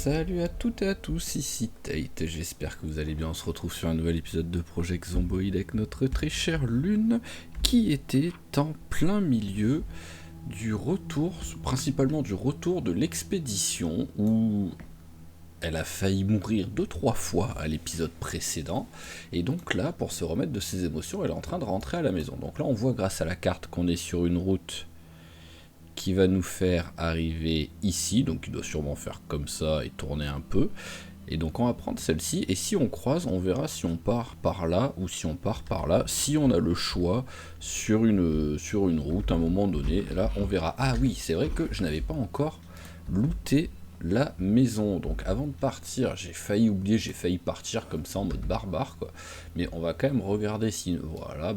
Salut à toutes et à tous, ici Tate, j'espère que vous allez bien, on se retrouve sur un nouvel épisode de Project Zomboid avec notre très chère Lune, qui était en plein milieu du retour, principalement du retour de l'expédition, où elle a failli mourir 2-3 fois à l'épisode précédent, et donc là, pour se remettre de ses émotions, elle est en train de rentrer à la maison. Donc là, on voit grâce à la carte qu'on est sur une route qui va nous faire arriver ici, donc il doit sûrement faire comme ça et tourner un peu, et donc on va prendre celle-ci, et si on croise, on verra si on part par là ou si on part par là, si on a le choix sur une route à un moment donné, là on verra. Ah oui, c'est vrai que je n'avais pas encore looté la maison, donc avant de partir, j'ai failli oublier, j'ai failli partir comme ça en mode barbare, quoi, mais on va quand même regarder si, voilà,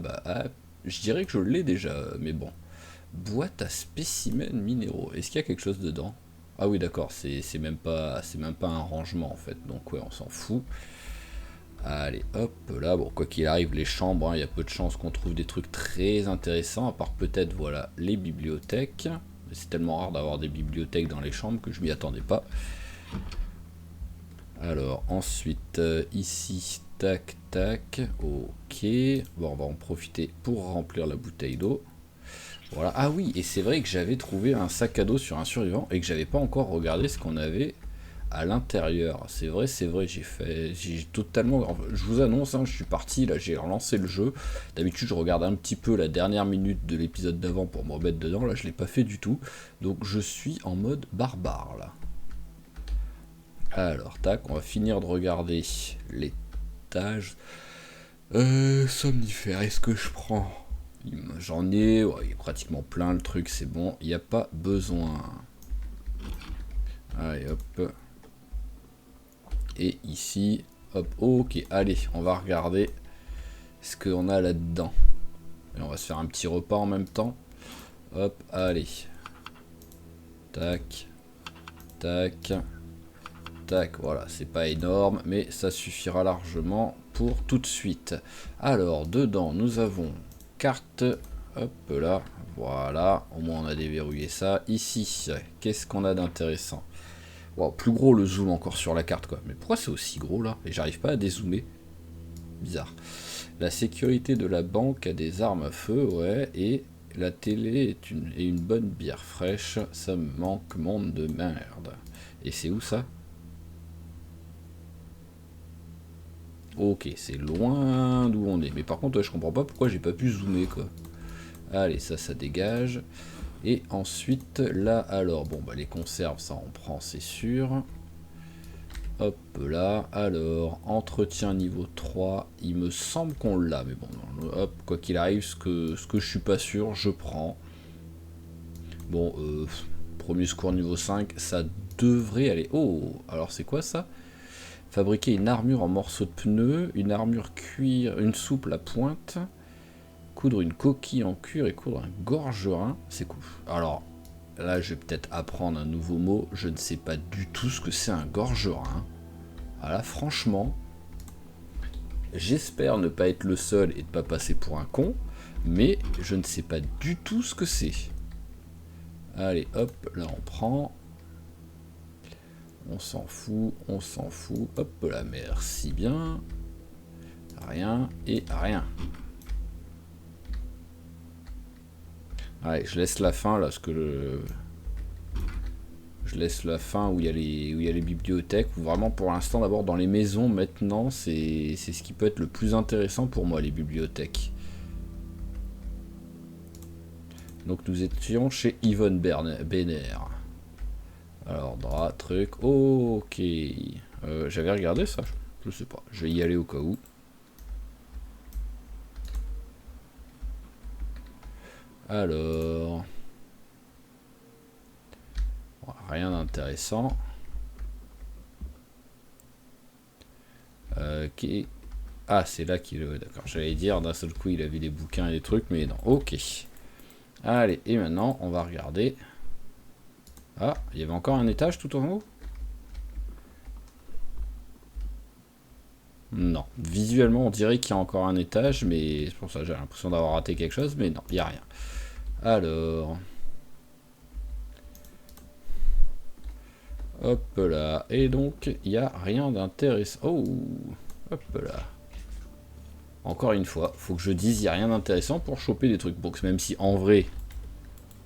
je dirais que je l'ai déjà, mais bon. Boîte à spécimens minéraux. Est-ce qu'il y a quelque chose dedans? Ah oui, d'accord, c'est même pas un rangement en fait. Donc ouais, on s'en fout. Allez, hop, là, bon, quoi qu'il arrive, les chambres, il y a peu de chances qu'on trouve des trucs très intéressants, à part peut-être, voilà, les bibliothèques. C'est tellement rare d'avoir des bibliothèques dans les chambres que je m'y attendais pas. Alors, ensuite, ici, tac, tac, ok. Bon, on va en profiter pour remplir la bouteille d'eau. Voilà. Ah oui, et c'est vrai que j'avais trouvé un sac à dos sur un survivant et que j'avais pas encore regardé ce qu'on avait à l'intérieur. C'est vrai, j'ai totalement, je vous annonce, hein, je suis parti, là j'ai relancé le jeu. D'habitude je regarde un petit peu la dernière minute de l'épisode d'avant pour me remettre dedans, là je l'ai pas fait du tout. Donc je suis en mode barbare là. Alors tac, on va finir de regarder l'étage. Somnifère, est-ce que je prends? J'en ai, ouais, il est pratiquement plein le truc, c'est bon, il n'y a pas besoin. Allez hop. Et ici, hop, ok, allez, on va regarder ce qu'on a là-dedans. Et on va se faire un petit repas en même temps. Hop, allez. Tac, tac, tac, voilà, c'est pas énorme, mais ça suffira largement pour tout de suite. Alors, dedans, nous avons carte, hop là, voilà, au moins on a déverrouillé ça. Ici, qu'est-ce qu'on a d'intéressant? Wow, plus gros le zoom encore sur la carte, quoi. Mais pourquoi c'est aussi gros là? Et j'arrive pas à dézoomer. Bizarre. La sécurité de la banque a des armes à feu, ouais, et la télé est une bonne bière fraîche. Ça me manque, monde de merde. Et c'est où ça? Ok, c'est loin d'où on est. Mais par contre, ouais, je comprends pas pourquoi j'ai pas pu zoomer, quoi. Allez, ça dégage. Et ensuite, là, alors, bon, bah les conserves, ça on prend, c'est sûr. Hop là, alors, entretien niveau 3, il me semble qu'on l'a, mais bon, hop, quoi qu'il arrive, ce que je suis pas sûr, je prends. Bon, premier secours niveau 5, ça devrait aller. Oh, alors c'est quoi ça? Fabriquer une armure en morceaux de pneus, une armure cuir, une souple à pointe, coudre une coquille en cuir et coudre un gorgerin, c'est cool. Alors, là, je vais peut-être apprendre un nouveau mot, je ne sais pas du tout ce que c'est un gorgerin. Voilà, franchement, j'espère ne pas être le seul et ne pas passer pour un con, mais je ne sais pas du tout ce que c'est. Allez, hop, là on prend. On s'en fout, on s'en fout. Hop là, merci bien. Rien et rien. Allez, je laisse la fin là, parce que je laisse la fin où il y a les bibliothèques. Où vraiment pour l'instant, d'abord dans les maisons, maintenant, c'est ce qui peut être le plus intéressant pour moi, les bibliothèques. Donc nous étions chez Yvonne Benner. Alors, drap, truc, ok. J'avais regardé ça, je sais pas. Je vais y aller au cas où. Alors... rien d'intéressant. Okay. Ah, c'est là qu'il est... D'accord, j'allais dire, d'un seul coup, il avait des bouquins et des trucs, mais non. Ok. Allez, et maintenant, on va regarder... Ah, il y avait encore un étage tout en haut? Non. Visuellement, on dirait qu'il y a encore un étage, mais c'est pour ça que j'ai l'impression d'avoir raté quelque chose, mais non, il n'y a rien. Alors... Hop là. Et donc, il n'y a rien d'intéressant. Oh, hop là. Encore une fois, faut que je dise il n'y a rien d'intéressant pour choper des trucs box, même si en vrai,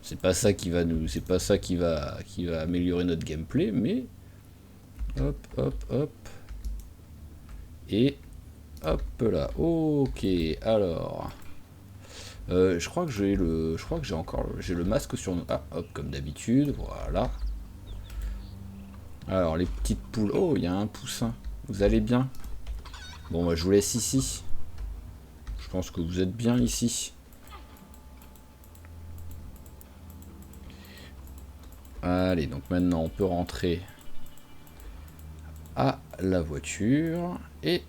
c'est pas ça qui va nous, c'est pas ça qui va améliorer notre gameplay, mais hop, hop, hop. Et hop là. Ok, alors. Je crois que j'ai le masque sur nous. Ah, hop, comme d'habitude, voilà. Alors, les petites poules. Oh, il y a un poussin. Vous allez bien? Bon, moi, je vous laisse ici. Je pense que vous êtes bien ici. Allez, donc maintenant, on peut rentrer à la voiture et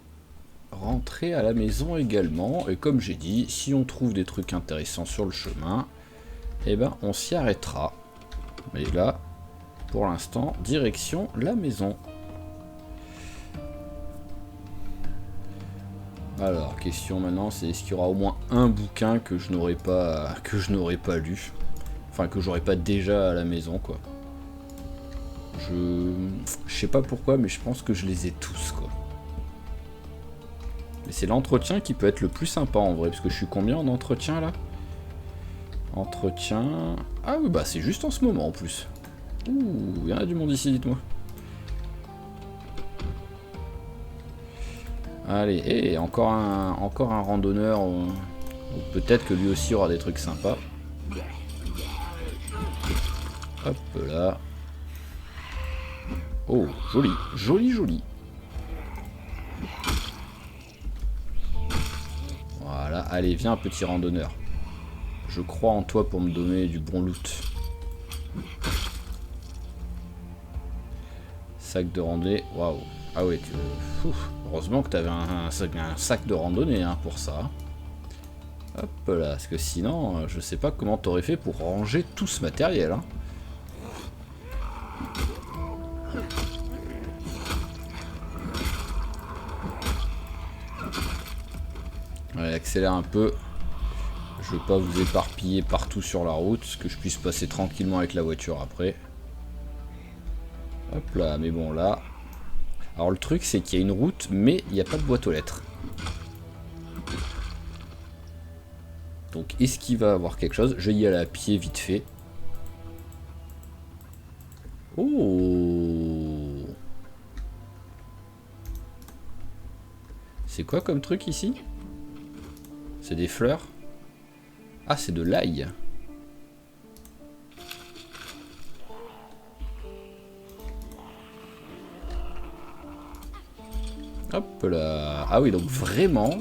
rentrer à la maison également. Et comme j'ai dit, si on trouve des trucs intéressants sur le chemin, eh ben, on s'y arrêtera. Mais là, pour l'instant, direction la maison. Alors, question maintenant, c'est est-ce qu'il y aura au moins un bouquin que je n'aurais pas lu, enfin que j'aurais pas déjà à la maison, quoi. Je sais pas pourquoi, mais je pense que je les ai tous, quoi. Mais c'est l'entretien qui peut être le plus sympa en vrai, parce que je suis combien en entretien là? Entretien. Ah oui, bah c'est juste en ce moment en plus. Ouh, il y en a du monde ici, dites-moi. Allez, et encore un randonneur. Peut-être que lui aussi aura des trucs sympas. Hop là. Oh, joli, joli, joli. Voilà, allez, viens, petit randonneur. Je crois en toi pour me donner du bon loot. Sac de randonnée, waouh. Ah ouais, heureusement que t'avais un sac de randonnée hein, pour ça. Hop là, parce que sinon, je sais pas comment t'aurais fait pour ranger tout ce matériel. Hein. Allez, accélère un peu. Je veux pas vous éparpiller partout sur la route, que je puisse passer tranquillement avec la voiture après. Hop là, mais bon là... Alors le truc c'est qu'il y a une route, mais il n'y a pas de boîte aux lettres. Donc est-ce qu'il va avoir quelque chose? Je vais y aller à pied vite fait. Oh! C'est quoi comme truc ici? C'est des fleurs? Ah, c'est de l'ail. Hop là. Ah oui, donc vraiment,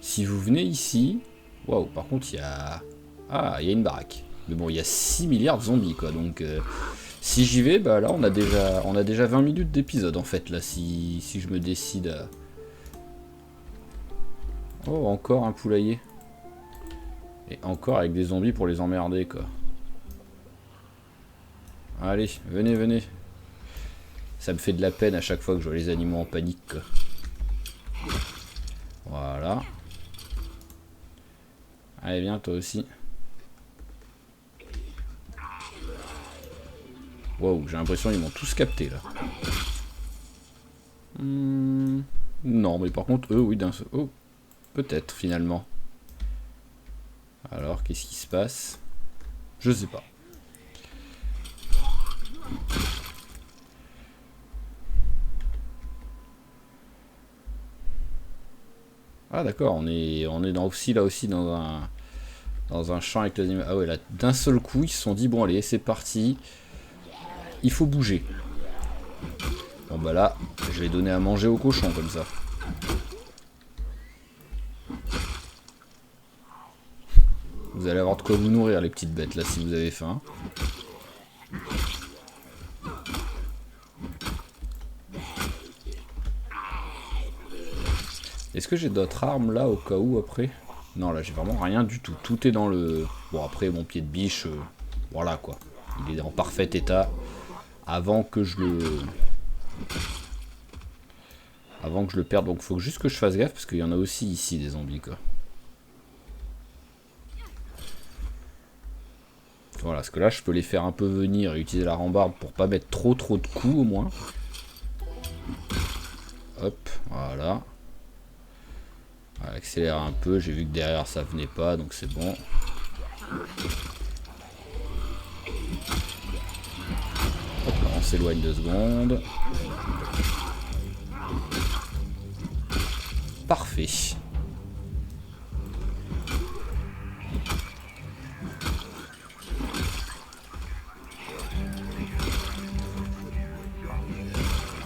si vous venez ici... Waouh, par contre, il y a... Ah, il y a une baraque. Mais bon, il y a 6 milliards de zombies, quoi. Donc, si j'y vais, bah là, on a déjà 20 minutes d'épisode, en fait, là, si je me décide à... Oh, encore un poulailler. Et encore avec des zombies pour les emmerder, quoi. Allez, venez, venez. Ça me fait de la peine à chaque fois que je vois les animaux en panique, quoi. Voilà. Allez, viens, toi aussi. Wow, j'ai l'impression qu'ils m'ont tous capté, là. Non, mais par contre, eux, oui, d'un seul... Oh, peut-être, finalement. Alors, qu'est-ce qui se passe? Je sais pas. Ah d'accord, on est là aussi dans un champ avec les animaux. Ah ouais, là, d'un seul coup, ils se sont dit, bon allez, c'est parti. Il faut bouger. Bon bah là, je vais donner à manger aux cochons, comme ça. Vous allez avoir de quoi vous nourrir, les petites bêtes, là, si vous avez faim. Est-ce que j'ai d'autres armes, là, au cas où, après? Non, là, j'ai vraiment rien du tout. Tout est dans le... Bon, après, mon pied de biche, voilà, quoi. Il est en parfait état. Avant que je le perde. Donc, faut juste que je fasse gaffe, parce qu'il y en a aussi ici, des zombies, quoi. Voilà, parce que là je peux les faire un peu venir et utiliser la rambarde pour pas mettre trop de coups au moins. Hop, voilà. On va accélérer un peu, j'ai vu que derrière ça venait pas, donc c'est bon. Hop là, on s'éloigne 2 secondes. Parfait.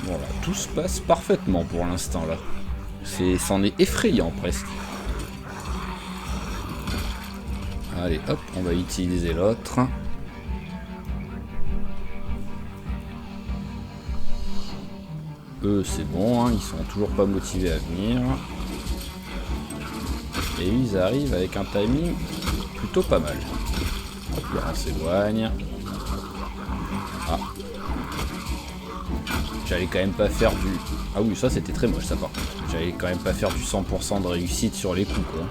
Voilà, tout se passe parfaitement pour l'instant là. C'en est effrayant presque. Allez, hop, on va utiliser l'autre. Eux, c'est bon, hein, ils sont toujours pas motivés à venir. Et ils arrivent avec un timing plutôt pas mal. Hop là, on s'éloigne. Ah. J'allais quand même pas faire du... Ah oui, ça c'était très moche ça par contre. J'allais quand même pas faire du 100% de réussite sur les coups quoi.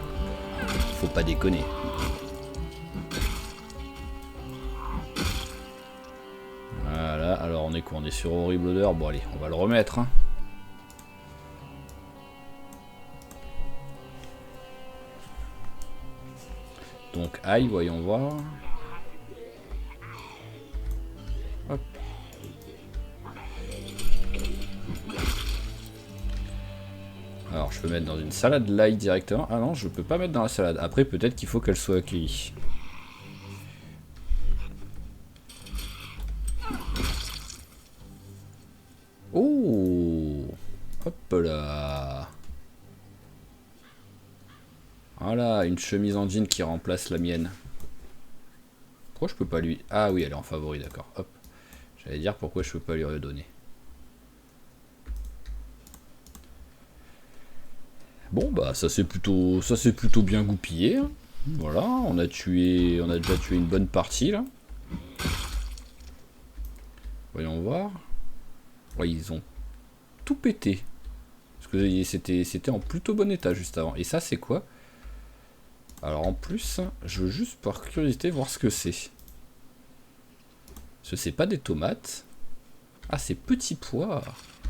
Faut pas déconner. Voilà, alors on est quoi? On est sur horrible odeur. Bon allez, on va le remettre. Hein. Donc aïe, voyons voir. Hop. Alors je peux mettre dans une salade l'ail directement. Ah non, je peux pas mettre dans la salade. Après peut-être qu'il faut qu'elle soit accueillie. Oh, hop là. Voilà, une chemise en jean qui remplace la mienne. Pourquoi je peux pas lui... Ah oui, elle est en favori, d'accord. Hop. J'allais dire pourquoi je peux pas lui redonner. Bon bah ça c'est plutôt bien goupillé. Hein. Voilà, on a déjà tué une bonne partie là. Voyons voir. Ouais, ils ont tout pété. Parce que c'était en plutôt bon état juste avant. Et ça c'est quoi? Alors en plus, je veux juste par curiosité voir ce que c'est. Parce que c'est pas des tomates. Ah, c'est petits pois.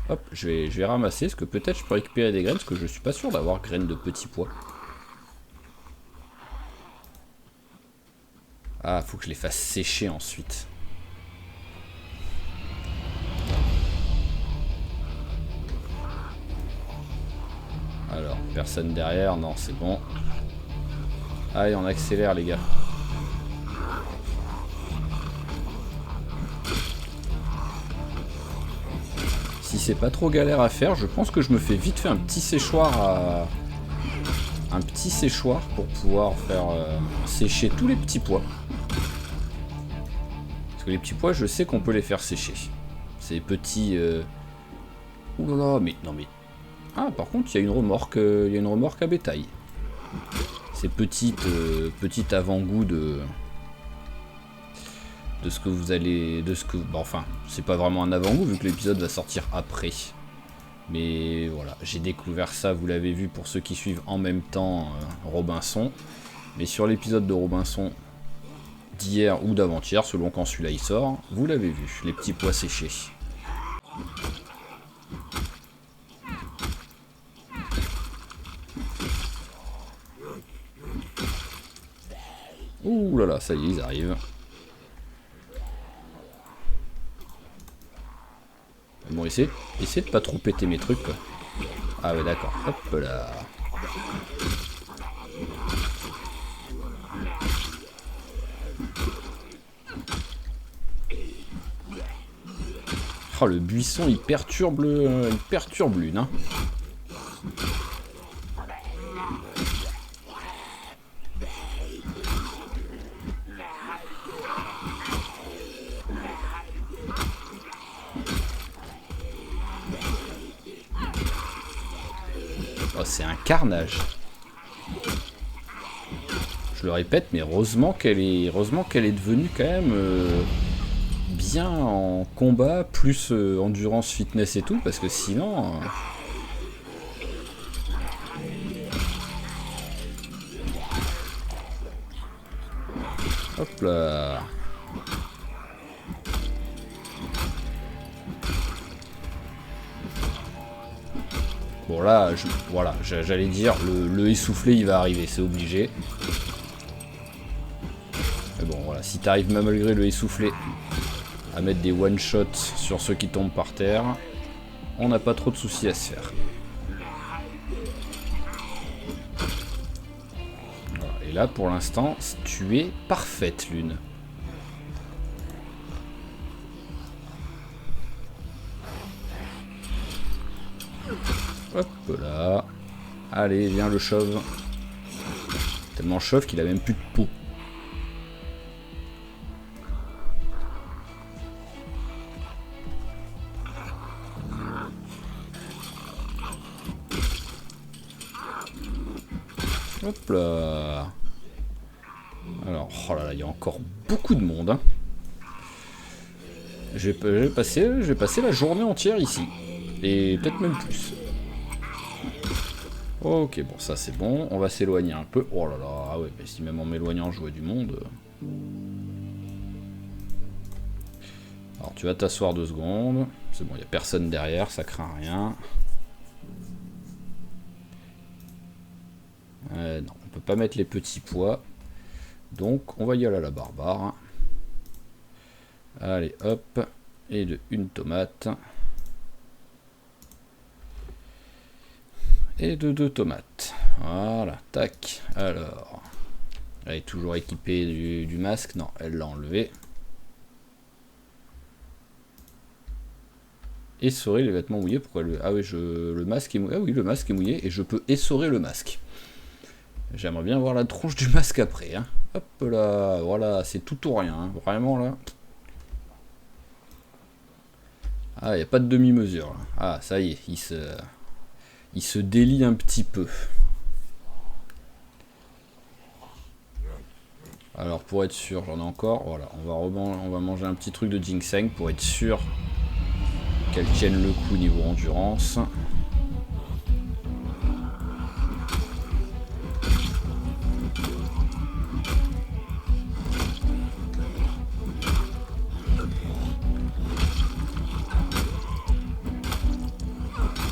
Hop, je vais ramasser, parce que peut-être je peux récupérer des graines, parce que je suis pas sûr d'avoir graines de petits pois. Ah, faut que je les fasse sécher ensuite. Alors, personne derrière, non, c'est bon. Allez, on accélère les gars. Si c'est pas trop galère à faire, je pense que je me fais vite fait un petit séchoir pour pouvoir faire sécher tous les petits pois. Parce que les petits pois, je sais qu'on peut les faire sécher. Ces petits... Ouh là là, mais... Non mais... Ah, par contre, il y a une remorque à bétail. Ces petites avant-goûts de ce que vous allez... Bah, enfin, c'est pas vraiment un avant-goût vu que l'épisode va sortir après. Mais voilà, j'ai découvert ça, vous l'avez vu pour ceux qui suivent en même temps Robinson. Mais sur l'épisode de Robinson d'hier ou d'avant-hier, selon quand celui-là il sort, vous l'avez vu, les petits pois séchés. Ouh là là, ça y est, ils arrivent. Bon, essayez de pas trop péter mes trucs, quoi. Ah ouais, d'accord. Hop là. Oh, le buisson, il perturbe l'une, hein. Oh, c'est un carnage. Je le répète, mais heureusement qu'elle est devenue quand même bien en combat, plus endurance, fitness et tout, parce que sinon... Hop là. Bon là, voilà, j'allais dire, le essoufflé il va arriver, c'est obligé. Mais bon voilà, si t'arrives même malgré le essoufflé à mettre des one-shots sur ceux qui tombent par terre, on n'a pas trop de soucis à se faire. Voilà. Et là pour l'instant, tu es parfaite, Lune. Hop là. Allez, viens le chauve. Tellement chauve qu'il a même plus de peau. Hop là. Alors, oh là là, il y a encore beaucoup de monde. Hein. Je vais passer la journée entière ici. Et peut-être même plus. Ok, bon, ça c'est bon. On va s'éloigner un peu. Oh là là, ah ouais, mais si même en m'éloignant, je vois du monde. Alors, tu vas t'asseoir 2 secondes. C'est bon, il n'y a personne derrière, ça craint rien. Non, on peut pas mettre les petits pois. Donc, on va y aller à la barbare. Allez, hop. Et une tomate. Et 2 tomates. Voilà, tac. Alors, elle est toujours équipée du masque. Non, elle l'a enlevé. Essorer les vêtements mouillés. Pourquoi le... Ah oui, le masque est mouillé. Ah oui, le masque est mouillé et je peux essorer le masque. J'aimerais bien voir la tronche du masque après. Hein. Hop là, voilà, c'est tout ou rien. Hein. Vraiment là. Ah, il n'y a pas de demi-mesure. Là. Ah, ça y est, il se délie un petit peu. Alors pour être sûr, j'en ai encore. Voilà, on va manger un petit truc de ginseng pour être sûr qu'elle tienne le coup niveau endurance.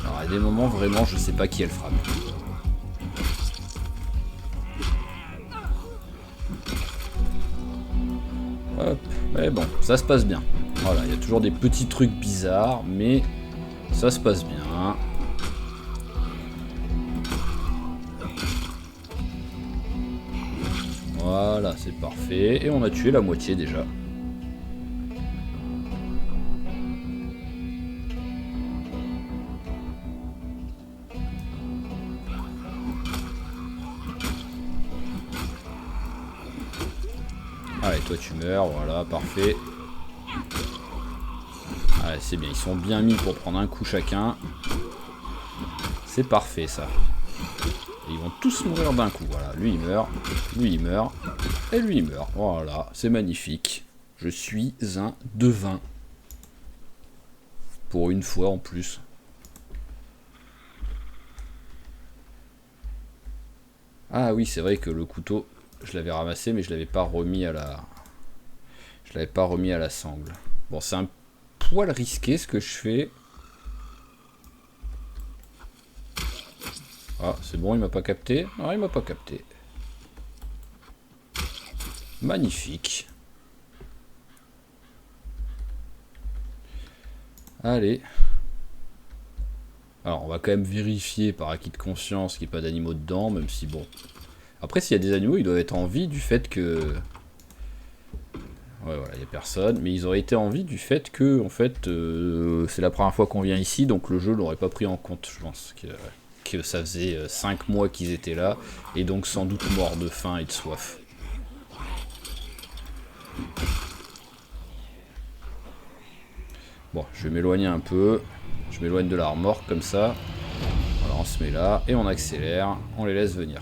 Alors à des moments vraiment je sais pas qui elle frappe. Hop, mais bon, ça se passe bien. Voilà, il y a toujours des petits trucs bizarres, mais ça se passe bien. Voilà, c'est parfait. Et on a tué la moitié déjà. Allez, toi tu meurs, voilà, parfait. Allez, c'est bien, ils sont bien mis pour prendre un coup chacun. C'est parfait ça. Et ils vont tous mourir d'un coup, voilà. Lui il meurt, lui il meurt, et lui il meurt. Voilà, c'est magnifique. Je suis un devin. Pour une fois en plus. Ah oui, c'est vrai que le couteau, je l'avais ramassé, mais je l'avais pas remis à la... Je l'avais pas remis à la sangle. Bon, c'est un poil risqué ce que je fais. Ah, c'est bon, il m'a pas capté. Non, il m'a pas capté. Magnifique. Allez. Alors, on va quand même vérifier par acquis de conscience qu'il n'y a pas d'animaux dedans, même si bon... Après, s'il y a des animaux, ils doivent être en vie du fait que... Ouais, voilà, il n'y a personne. Mais ils auraient été en vie du fait que, en fait, c'est la première fois qu'on vient ici, donc le jeu l'aurait pas pris en compte, je pense. Que ça faisait 5 mois qu'ils étaient là, et donc sans doute morts de faim et de soif. Bon, je vais m'éloigner un peu. Je m'éloigne de la remorque comme ça. Voilà, on se met là, et on accélère. On les laisse venir.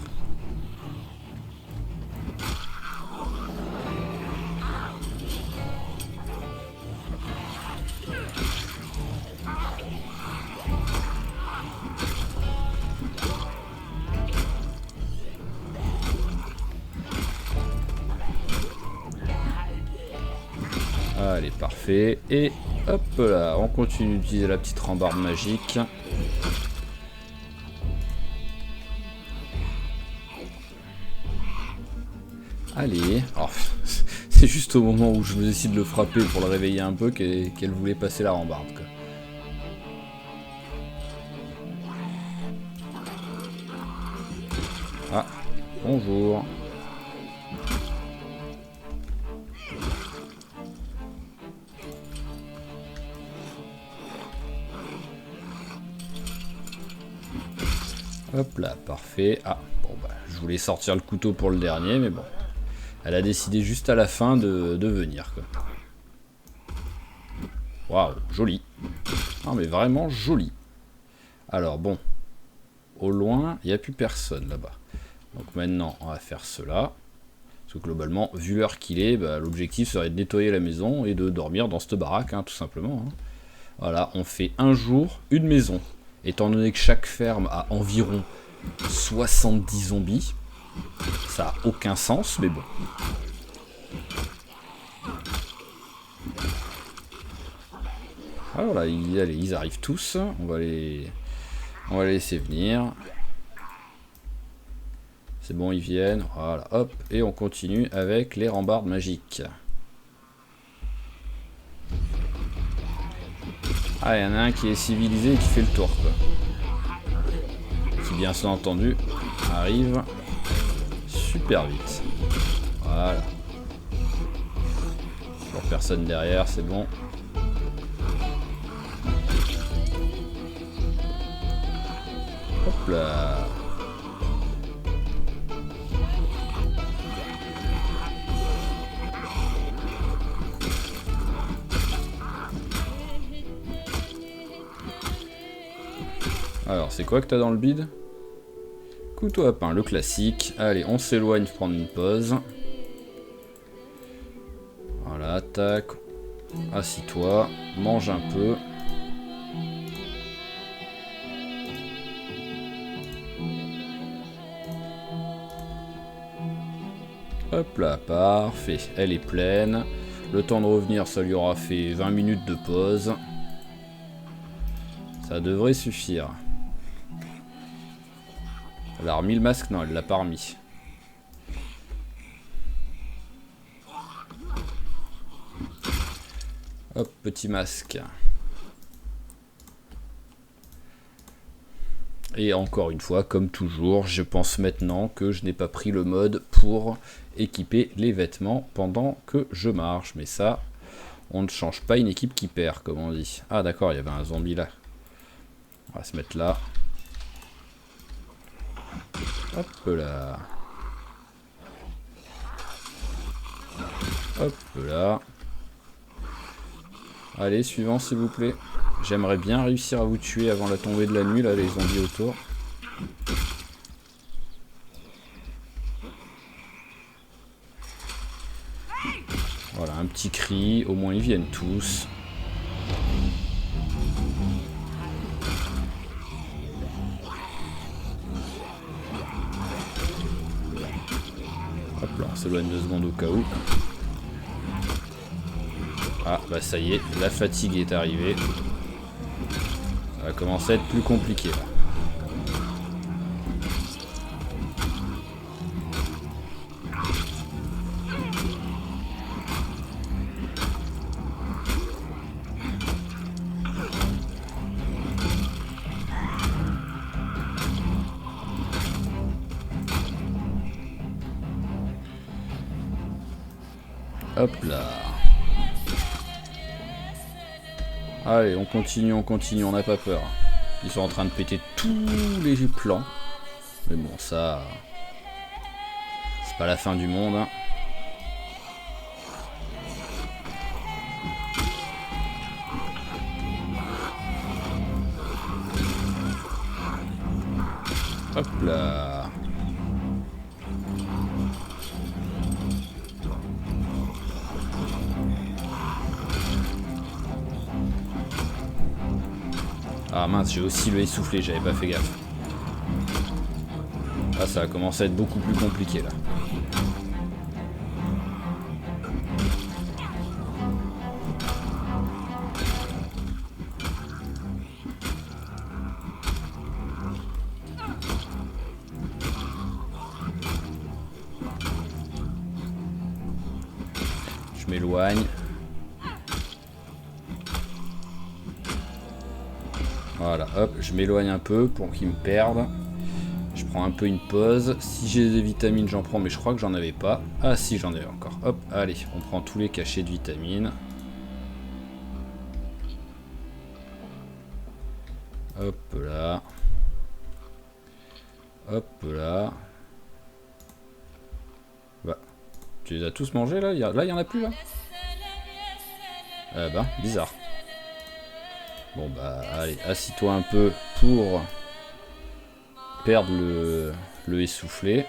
Allez, parfait. Et hop là, on continue d'utiliser la petite rambarde magique. Allez. Oh, c'est juste au moment où je me décide de le frapper pour le réveiller un peu qu'elle voulait passer la rambarde, quoi. Ah, bonjour. Hop là, parfait. Ah, bon bah, je voulais sortir le couteau pour le dernier, mais bon. Elle a décidé juste à la fin de venir, quoi. Waouh, joli. Non mais vraiment joli. Alors bon, au loin, il n'y a plus personne là-bas. Donc maintenant, on va faire cela. Parce que globalement, vu l'heure qu'il est, bah, l'objectif serait de nettoyer la maison et de dormir dans cette baraque, hein, tout simplement. Hein. Voilà, on fait un jour, une maison. Étant donné que chaque ferme a environ 70 zombies, ça n'a aucun sens, mais bon. Alors là, allez, ils arrivent tous. On va les laisser venir. C'est bon, ils viennent. Voilà, hop. Et on continue avec les rambardes magiques. Ah, il y en a un qui est civilisé et qui fait le tour, quoi. Qui, bien entendu, arrive super vite. Voilà. Toujours personne derrière, c'est bon. Hop là. Alors, c'est quoi que t'as dans le bide? Couteau à pain, le classique. Allez, on s'éloigne prendre une pause. Voilà, tac. Assis-toi, mange un peu. Hop là, parfait. Elle est pleine. Le temps de revenir, ça lui aura fait 20 minutes de pause. Ça devrait suffire. Elle a remis le masque? Non, elle l'a pas remis. Hop, petit masque. Et encore une fois, comme toujours, je pense maintenant que je n'ai pas pris le mode pour équiper les vêtements pendant que je marche. Mais ça, on ne change pas une équipe qui perd, comme on dit. Ah d'accord, il y avait un zombie là. On va se mettre là. Hop là. Hop là. Allez, suivant s'il vous plaît. J'aimerais bien réussir à vous tuer avant la tombée de la nuit, là, les zombies autour. Voilà, un petit cri, au moins ils viennent tous. Hop là, on s'éloigne 2 secondes au cas où. Ah, bah ça y est, la fatigue est arrivée. Ça va commencer à être plus compliqué là. Hop là. Allez, on continue, on n'a pas peur. Ils sont en train de péter tous les plans. Mais bon, ça... c'est pas la fin du monde, hein. Hop là. Ah mince, j'ai aussi le essoufflé, j'avais pas fait gaffe. Là, ça va commencer à être beaucoup plus compliqué, là. je m'éloigne. Voilà, hop, je m'éloigne un peu pour qu'ils me perdent. Je prends un peu une pause. Si j'ai des vitamines, j'en prends, mais je crois que j'en avais pas. Ah si, j'en avais encore. Hop, allez, on prend tous les cachets de vitamines. Hop là. Hop là. Bah, tu les as tous mangés là? Là, il y en a plus là? Ah bah, bizarre. Bon bah, allez, assis-toi un peu pour perdre le essoufflé.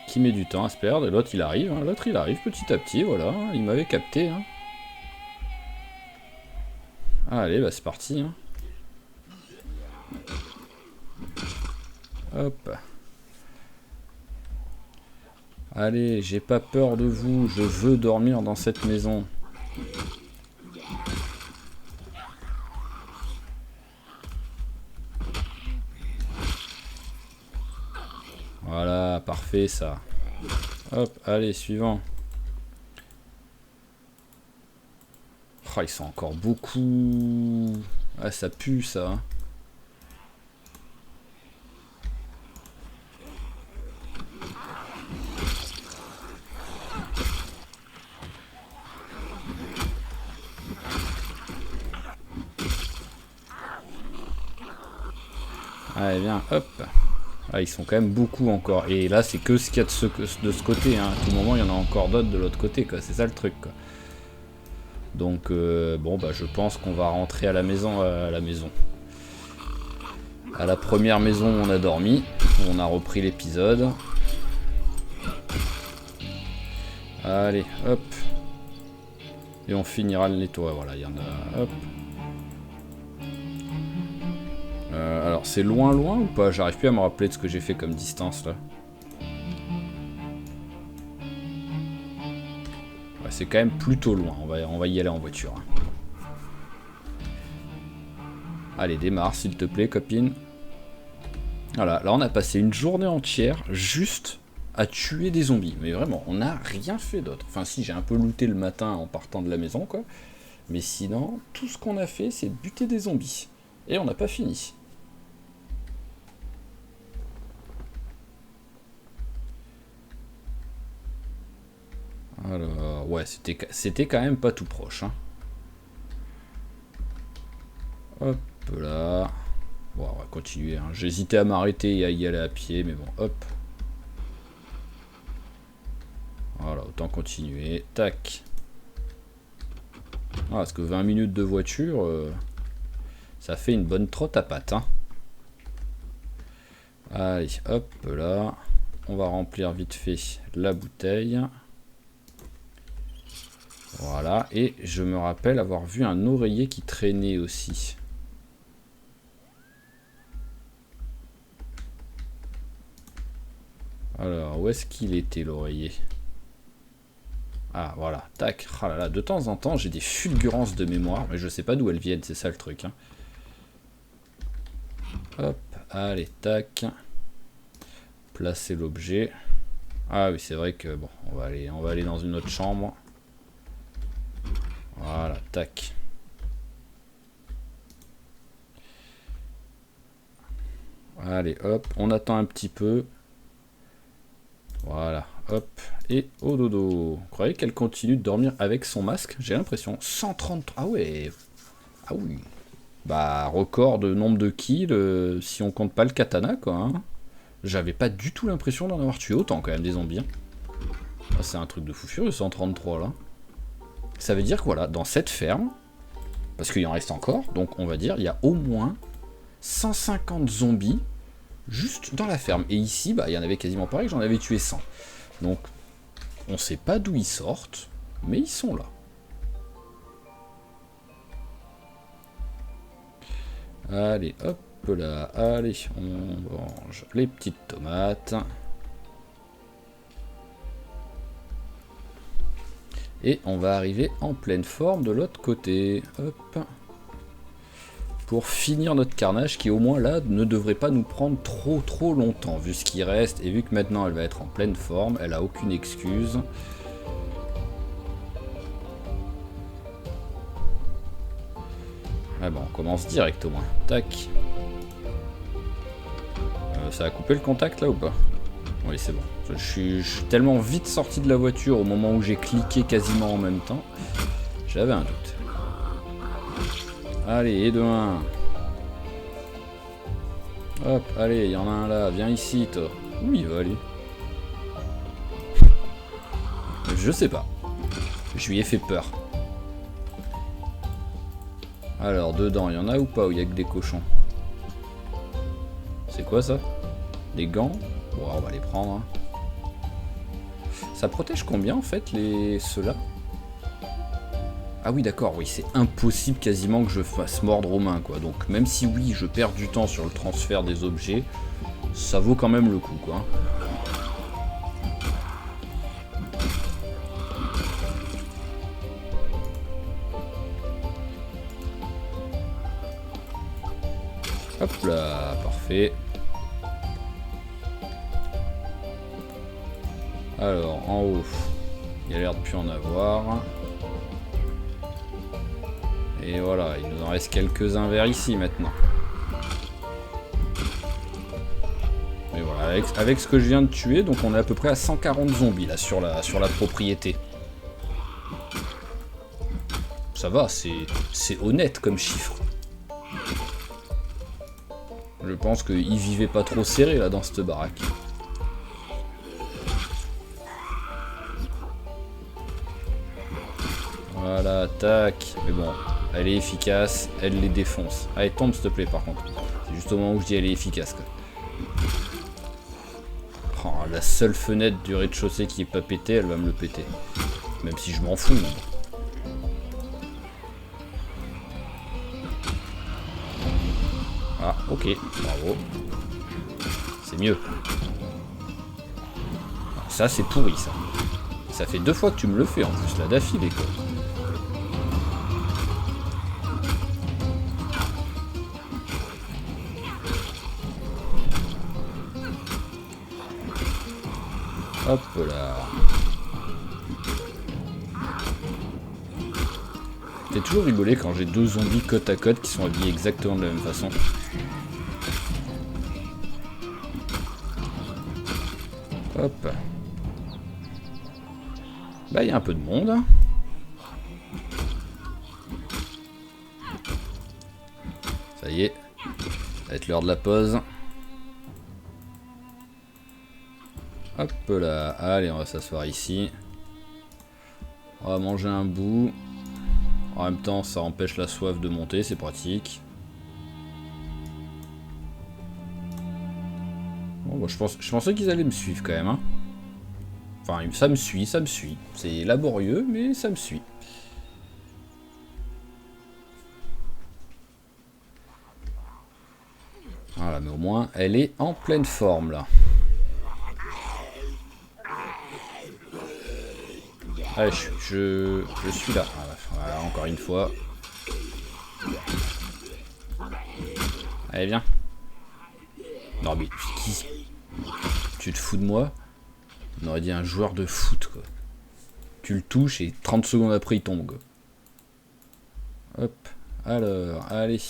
Qui met du temps à se perdre, et l'autre il arrive, hein. L'autre il arrive petit à petit, voilà, il m'avait capté. Hein. Allez, bah c'est parti. Hein. Hop. Allez, j'ai pas peur de vous, je veux dormir dans cette maison. Voilà, parfait ça. Hop, allez, suivant. Oh, ils sont encore beaucoup. Ah, ça pue ça. Allez, viens, hop. Ah, ils sont quand même beaucoup encore. Et là, c'est que ce qu'il y a de ce côté. Hein. À tout moment, il y en a encore d'autres de l'autre côté. C'est ça le truc. Quoi. Donc, bon, bah, je pense qu'on va rentrer à la maison. À la première maison où on a dormi. Où on a repris l'épisode. Allez, hop. Et on finira le nettoyer. Voilà, il y en a. Hop. Alors, c'est loin ou pas? J'arrive plus à me rappeler de ce que j'ai fait comme distance là. Ouais, c'est quand même plutôt loin. On va y aller en voiture. Hein. Allez, démarre s'il te plaît, copine. Voilà, là on a passé une journée entière juste à tuer des zombies. Mais vraiment, on n'a rien fait d'autre. Enfin, si, j'ai un peu looté le matin en partant de la maison, quoi. Mais sinon, tout ce qu'on a fait, c'est buter des zombies. Et on n'a pas fini. Alors, ouais, c'était quand même pas tout proche. Hein. Hop là. Bon, on va continuer. Hein. J'hésitais à m'arrêter et à y aller à pied, mais bon, hop. Voilà, autant continuer. Tac. Ah, parce que 20 minutes de voiture, ça fait une bonne trotte à pattes. Hein. Allez, hop là. On va remplir vite fait la bouteille. Voilà, et je me rappelle avoir vu un oreiller qui traînait aussi. Alors, où est-ce qu'il était l'oreiller? Ah, voilà, tac. Oh là là, de temps en temps, j'ai des fulgurances de mémoire, mais je sais pas d'où elles viennent, c'est ça le truc. Hein. Hop, allez, tac. Placer l'objet. Ah oui, c'est vrai que, bon, on va aller dans une autre chambre. Voilà, tac. Allez, hop, on attend un petit peu. Voilà, hop, et au dodo. Vous croyez qu'elle continue de dormir avec son masque? J'ai l'impression. 133, ah ouais. Ah oui. Bah, record de nombre de kills, si on compte pas le katana, quoi. Hein. J'avais pas du tout l'impression d'en avoir tué autant, quand même, des zombies. Hein. Ah, c'est un truc de fou furieux, 133, là. Ça veut dire que, voilà, dans cette ferme, parce qu'il en reste encore, donc on va dire, il y a au moins 150 zombies juste dans la ferme. Et ici, bah, il y en avait quasiment pareil, j'en avais tué 100. Donc, on sait pas d'où ils sortent, mais ils sont là. Allez, hop là, allez, on mange les petites tomates. Et on va arriver en pleine forme de l'autre côté. Hop. pour finir notre carnage qui au moins là ne devrait pas nous prendre trop longtemps vu ce qui reste et vu que maintenant elle va être en pleine forme, elle a aucune excuse. Ah bon, on commence direct au moins. Tac. Ça a coupé le contact là ou pas? Oui, c'est bon. Je suis tellement vite sorti de la voiture au moment où j'ai cliqué quasiment en même temps. J'avais un doute. Allez, et de 1. Hop, allez, il y en a un là. Viens ici, toi. Où il va aller? Je sais pas. Je lui ai fait peur. Alors, dedans, il y en a ou pas? Où il y a que des cochons? C'est quoi ça? Des gants? Bon, on va les prendre. Hein. Ça protège combien en fait ceux-là? Ah oui d'accord, oui c'est impossible quasiment que je fasse mordre aux mains quoi. Donc même si oui je perds du temps sur le transfert des objets, ça vaut quand même le coup quoi. Hop là, parfait. Alors en haut, il y a l'air de plus en avoir. Et voilà, il nous en reste quelques-uns vers ici maintenant. Mais voilà, avec ce que je viens de tuer, donc on est à peu près à 140 zombies là sur la propriété. Ça va, c'est honnête comme chiffre. Je pense qu'ils vivaient pas trop serrés là dans cette baraque. Voilà, tac. Mais bon, elle est efficace, elle les défonce. Allez, tombe s'il te plaît par contre. C'est juste au moment où je dis elle est efficace quoi. Oh, la seule fenêtre du rez-de-chaussée qui est pas pétée, elle va me le péter. Même si je m'en fous. Ah, ok, bravo. C'est mieux. Alors ça, c'est pourri ça. Ça fait 2 fois que tu me le fais en plus, là d'affilée quoi. Hop là. J'ai toujours rigolé quand j'ai 2 zombies côte à côte qui sont habillés exactement de la même façon. Hop. Bah il y a un peu de monde. Ça y est. Ça va être l'heure de la pause. Hop là. Allez, on va s'asseoir ici. On va manger un bout. En même temps, ça empêche la soif de monter, c'est pratique. Bon, bah, je pensais qu'ils allaient me suivre quand même. Hein. Enfin, ça me suit. C'est laborieux, mais ça me suit. Voilà, mais au moins, elle est en pleine forme, là. Allez, je suis là. Voilà, encore une fois. Allez, viens. Non, mais tu te fous de moi? On aurait dit un joueur de foot, quoi. Tu le touches et 30 secondes après, il tombe, quoi. Hop. Alors, allez.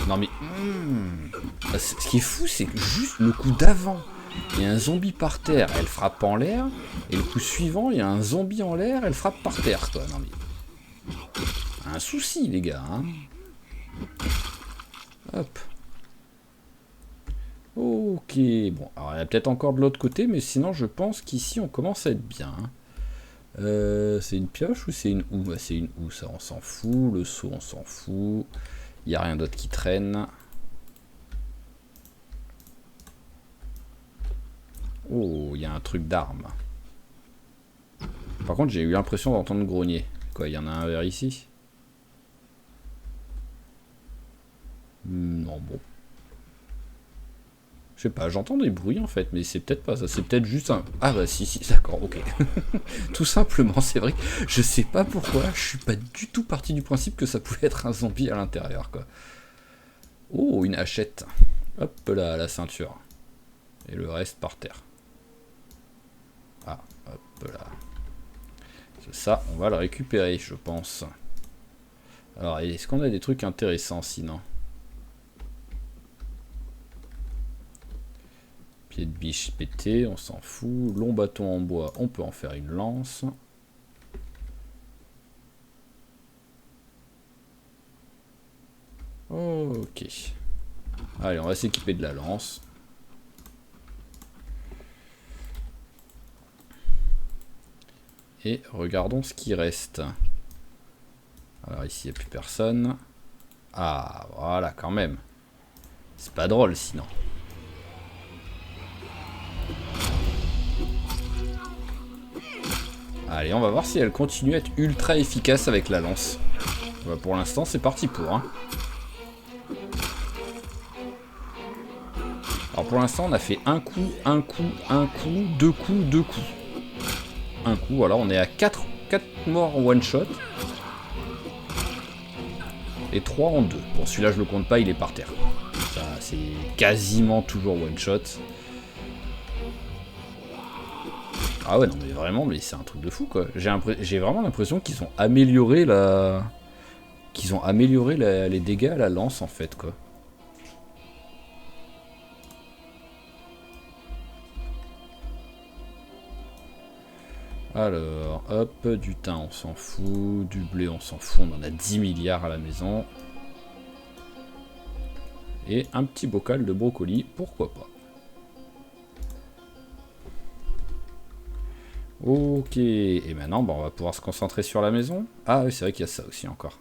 Non mais... Ce qui est fou, c'est que juste le coup d'avant, il y a un zombie par terre, elle frappe en l'air, et le coup suivant, il y a un zombie en l'air, elle frappe par terre, quoi. Non mais... Un souci, les gars, hein. Hop. Ok, bon, alors il y a peut-être encore de l'autre côté, mais sinon je pense qu'ici on commence à être bien. C'est une pioche ou c'est une houe? Bah, c'est une houe, ça on s'en fout, le seau on s'en fout, il n'y a rien d'autre qui traîne. Oh, il y a un truc d'arme. Par contre j'ai eu l'impression d'entendre grogner. Quoi, il y en a un vers ici? Non, bon. Je sais pas, j'entends des bruits en fait, mais c'est peut-être pas ça, c'est peut-être juste un... Ah bah si, d'accord, ok. Tout simplement, c'est vrai que je sais pas pourquoi, je suis pas du tout parti du principe que ça pouvait être un zombie à l'intérieur, quoi. Oh, une hachette. Hop là, la ceinture. Et le reste par terre. Ah, hop là. Ça, on va le récupérer, je pense. Alors, est-ce qu'on a des trucs intéressants sinon? Pied de biche pété, on s'en fout. Long bâton en bois, on peut en faire une lance. Ok. Allez, on va s'équiper de la lance. Et regardons ce qui reste. Alors ici, il n'y a plus personne. Ah, voilà, quand même. C'est pas drôle sinon. Allez, on va voir si elle continue à être ultra efficace avec la lance. Bah, pour l'instant, c'est parti pour. Hein. Alors pour l'instant, on a fait un coup, un coup, un coup, deux coups, deux coups. Un coup, voilà, on est à 4 morts en one shot. Et 3 en 2. Bon, celui-là, je le compte pas, il est par terre. Ça, c'est quasiment toujours one shot. Ah ouais, non, mais vraiment, mais c'est un truc de fou, quoi. J'ai vraiment l'impression qu'ils ont amélioré les dégâts à la lance, en fait, quoi. Alors, hop, du thym, on s'en fout. Du blé, on s'en fout. On en a 10 milliards à la maison. Et un petit bocal de brocoli, pourquoi pas. Ok, et maintenant bah, on va pouvoir se concentrer sur la maison. Ah oui, c'est vrai qu'il y a ça aussi encore.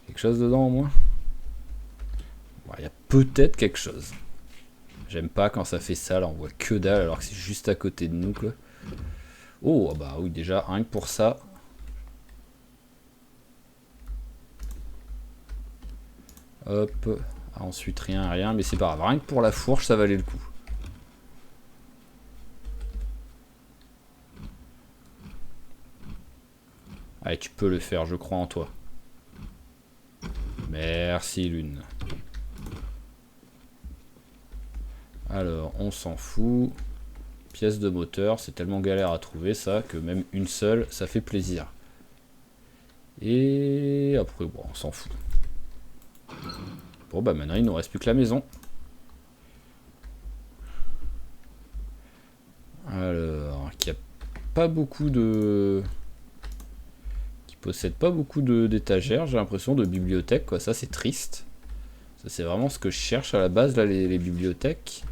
Quelque chose dedans au moins? Bon, il y a peut-être quelque chose. J'aime pas quand ça fait ça, là on voit que dalle alors que c'est juste à côté de nous quoi. Oh bah oui déjà, rien que pour ça. Hop, ensuite rien, mais c'est pas grave, rien que pour la fourche ça valait le coup. Allez, tu peux le faire, je crois en toi. Merci Lune. Alors, on s'en fout. Pièce de moteur, c'est tellement galère à trouver ça que même une seule, ça fait plaisir. Et après, bon, on s'en fout. Bon, bah maintenant, il ne nous reste plus que la maison. Alors, qui a pas beaucoup de... qui possède pas beaucoup d'étagères, j'ai l'impression, de bibliothèque, quoi. Ça, c'est triste. Ça, c'est vraiment ce que je cherche à la base, là, les bibliothèques.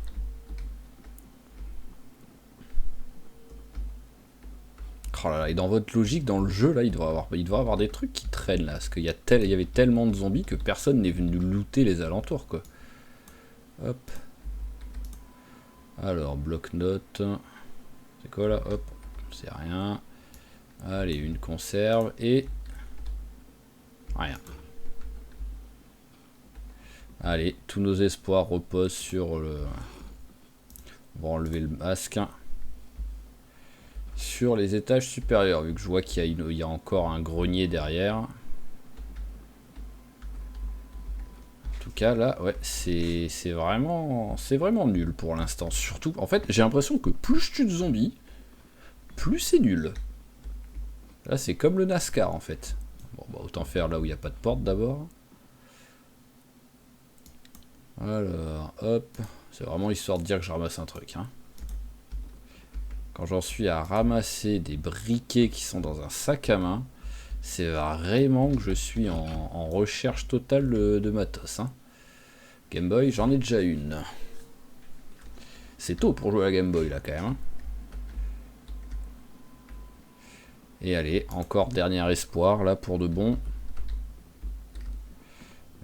Oh là là, et dans votre logique, dans le jeu, là, il devrait avoir des trucs qui traînent, là. Parce qu'il y avait tellement de zombies que personne n'est venu looter les alentours, quoi. Hop. Alors, bloc-notes. C'est quoi, là? Hop. C'est rien. Allez, une conserve et... rien. Allez, tous nos espoirs reposent sur le... On va enlever le masque. Sur les étages supérieurs, vu que je vois qu'il y a encore un grenier derrière. En tout cas, là, ouais, c'est vraiment nul pour l'instant. Surtout, en fait, j'ai l'impression que plus je tue de zombies, plus c'est nul. Là, c'est comme le NASCAR, en fait. Bon, bah, autant faire là où il n'y a pas de porte, d'abord. Alors, hop. C'est vraiment histoire de dire que je ramasse un truc, hein. Quand j'en suis à ramasser des briquets qui sont dans un sac à main, c'est vraiment que je suis en recherche totale de matos. Hein. Game Boy, j'en ai déjà une. C'est tôt pour jouer à la Game Boy là quand même. Hein. Et allez, encore dernier espoir là pour de bon.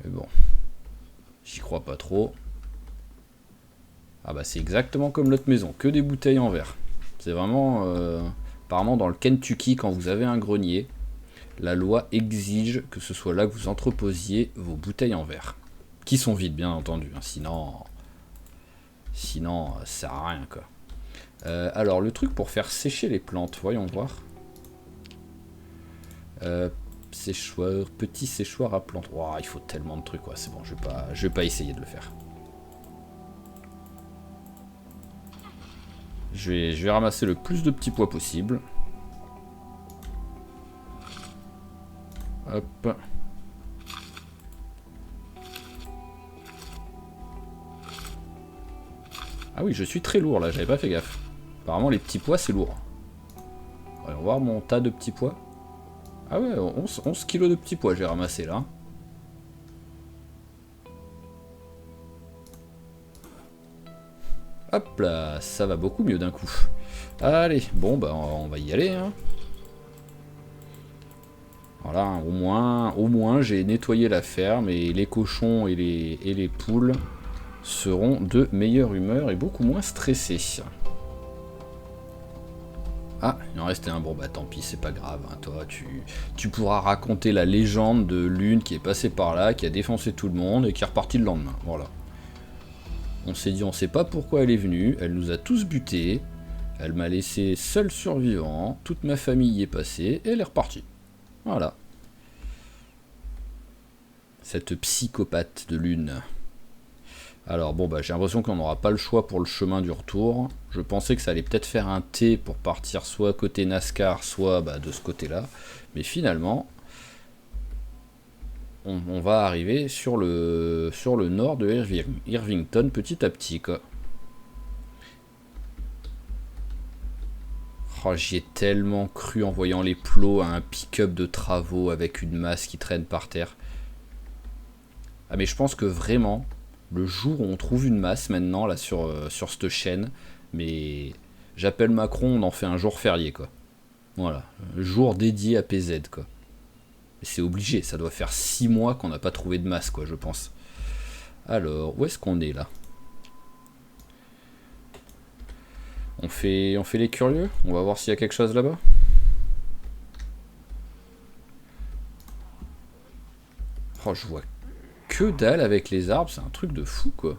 Mais bon, j'y crois pas trop. Ah bah c'est exactement comme l'autre maison, que des bouteilles en verre. C'est vraiment, apparemment dans le Kentucky, quand vous avez un grenier, la loi exige que ce soit là que vous entreposiez vos bouteilles en verre. Qui sont vides, bien entendu. Hein, sinon, ça sert à rien, quoi. Alors, le truc pour faire sécher les plantes, voyons voir. Séchoir, petit séchoir à plantes. Wow, il faut tellement de trucs, ouais, c'est bon, je vais pas essayer de le faire. Je vais ramasser le plus de petits pois possible. Hop. Ah oui, je suis très lourd là, j'avais pas fait gaffe. Apparemment les petits pois c'est lourd. Voyons voir mon tas de petits pois. Ah ouais, 11 kilos de petits pois j'ai ramassé là. Hop là, ça va beaucoup mieux d'un coup. Allez, bon bah on va y aller. Hein. Voilà, au moins j'ai nettoyé la ferme et les cochons et les poules seront de meilleure humeur et beaucoup moins stressés. Ah, il en restait un. Bon bah tant pis, c'est pas grave. Hein. Toi, tu pourras raconter la légende de Lune qui est passée par là, qui a défoncé tout le monde et qui est repartie le lendemain. Voilà. On s'est dit, on sait pas pourquoi elle est venue. Elle nous a tous butés. Elle m'a laissé seul survivant. Toute ma famille y est passée et elle est repartie. Voilà. Cette psychopathe de Lune. Alors bon bah j'ai l'impression qu'on n'aura pas le choix pour le chemin du retour. Je pensais que ça allait peut-être faire un T pour partir soit côté NASCAR, soit bah, de ce côté-là. Mais finalement, on va arriver sur le nord de Irvington petit à petit quoi. Oh, j'y ai tellement cru en voyant les plots à un pick-up de travaux avec une masse qui traîne par terre. Ah mais je pense que vraiment, le jour où on trouve une masse maintenant là sur cette chaîne, mais j'appelle Macron, on en fait un jour férié quoi. Voilà, un jour dédié à PZ quoi. C'est obligé, ça doit faire 6 mois qu'on n'a pas trouvé de masse quoi je pense. Alors, où est-ce qu'on est là? On fait les curieux? On va voir s'il y a quelque chose là-bas. Oh, je vois que dalle avec les arbres, c'est un truc de fou quoi.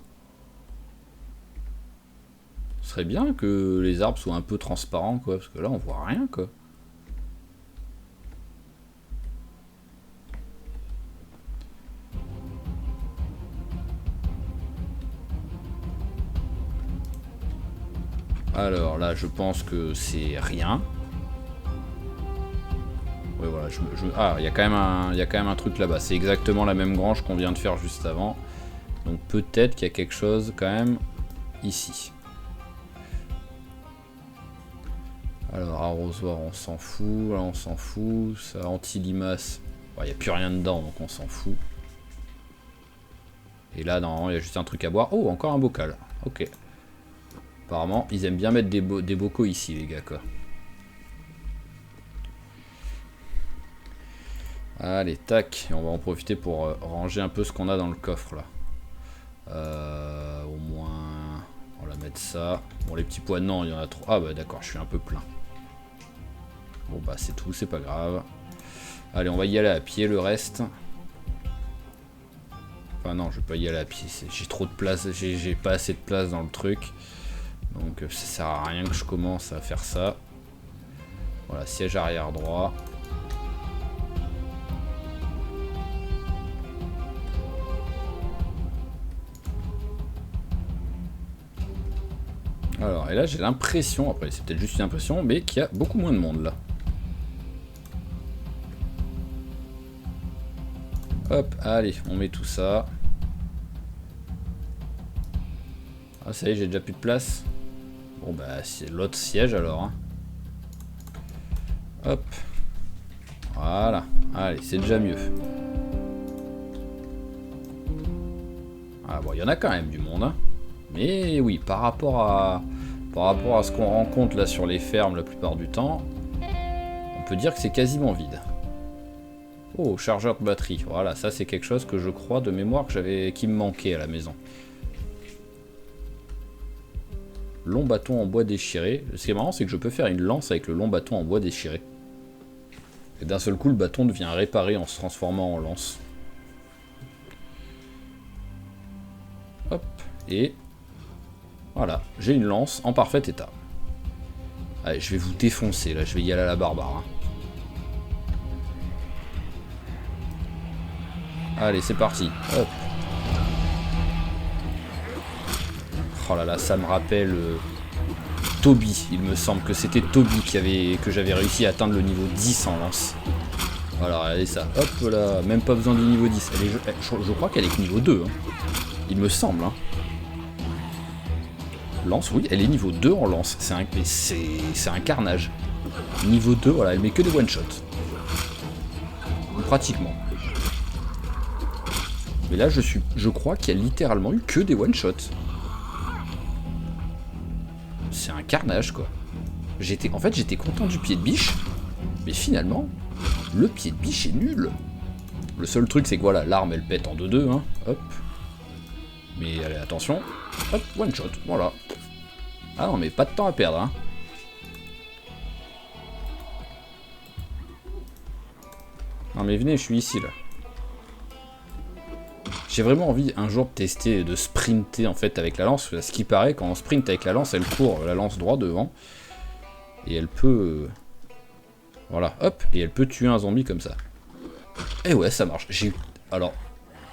Ce serait bien que les arbres soient un peu transparents quoi, parce que là on voit rien quoi. Alors là je pense que c'est rien. Ouais voilà, ah il y a quand même un truc là-bas, c'est exactement la même grange qu'on vient de faire juste avant. Donc peut-être qu'il y a quelque chose quand même ici. Alors arrosoir on s'en fout, là on s'en fout, ça anti-limace, il n'y a plus rien dedans donc on s'en fout. Et là normalement il y a juste un truc à boire, oh encore un bocal, ok. Apparemment ils aiment bien mettre des bocaux ici les gars quoi. Allez tac, et on va en profiter pour ranger un peu ce qu'on a dans le coffre là. Au moins on va mettre ça. Bon les petits pois non il y en a trop, ah bah d'accord je suis un peu plein. Bon bah c'est tout, c'est pas grave. Allez on va y aller à pied le reste. Enfin non je vais pas y aller à pied, j'ai trop de place, j'ai pas assez de place dans le truc. Donc ça sert à rien que je commence à faire ça. Voilà, siège arrière droit. Alors et là j'ai l'impression, après c'est peut-être juste une impression, mais qu'il y a beaucoup moins de monde là. Hop, allez, on met tout ça. Ah ça y est, j'ai déjà plus de place. Bon bah c'est l'autre siège alors. Hein. Hop. Voilà. Allez, c'est déjà mieux. Ah bon, il y en a quand même du monde. Hein. Mais oui, par rapport à ce qu'on rencontre là sur les fermes la plupart du temps, on peut dire que c'est quasiment vide. Oh, chargeur de batterie. Voilà, ça c'est quelque chose que je crois de mémoire qui me manquait à la maison. Long bâton en bois déchiré. Ce qui est marrant, c'est que je peux faire une lance avec le long bâton en bois déchiré. Et d'un seul coup, le bâton devient réparé en se transformant en lance. Hop, et voilà, j'ai une lance en parfait état. Allez, je vais vous défoncer, là, je vais y aller à la barbare. Hein. Allez, c'est parti. Hop. Oh là là, ça me rappelle Toby. Il me semble que c'était Toby que j'avais réussi à atteindre le niveau 10 en lance. Voilà, regardez ça. Hop là, même pas besoin du niveau 10. Je crois qu'elle est que niveau 2. Hein. Il me semble. Hein. Lance, oui, elle est niveau 2 en lance. C'est un carnage. Niveau 2, voilà, elle met que des one-shots. Pratiquement. Mais là, je crois qu'il y a littéralement eu que des one-shots. C'est un carnage, quoi. En fait, j'étais content du pied de biche. Mais finalement, le pied de biche est nul. Le seul truc, c'est que voilà, l'arme, elle pète en 2-2. Hein. Hop. Mais allez, attention. Hop, one-shot, voilà. Ah non, mais pas de temps à perdre, hein. Non mais venez, je suis ici, là. J'ai vraiment envie un jour de tester, de sprinter en fait avec la lance. Ce qui paraît, quand on sprint avec la lance, elle court la lance droit devant. Et elle peut... Voilà, hop, et elle peut tuer un zombie comme ça. Et ouais, ça marche. Alors,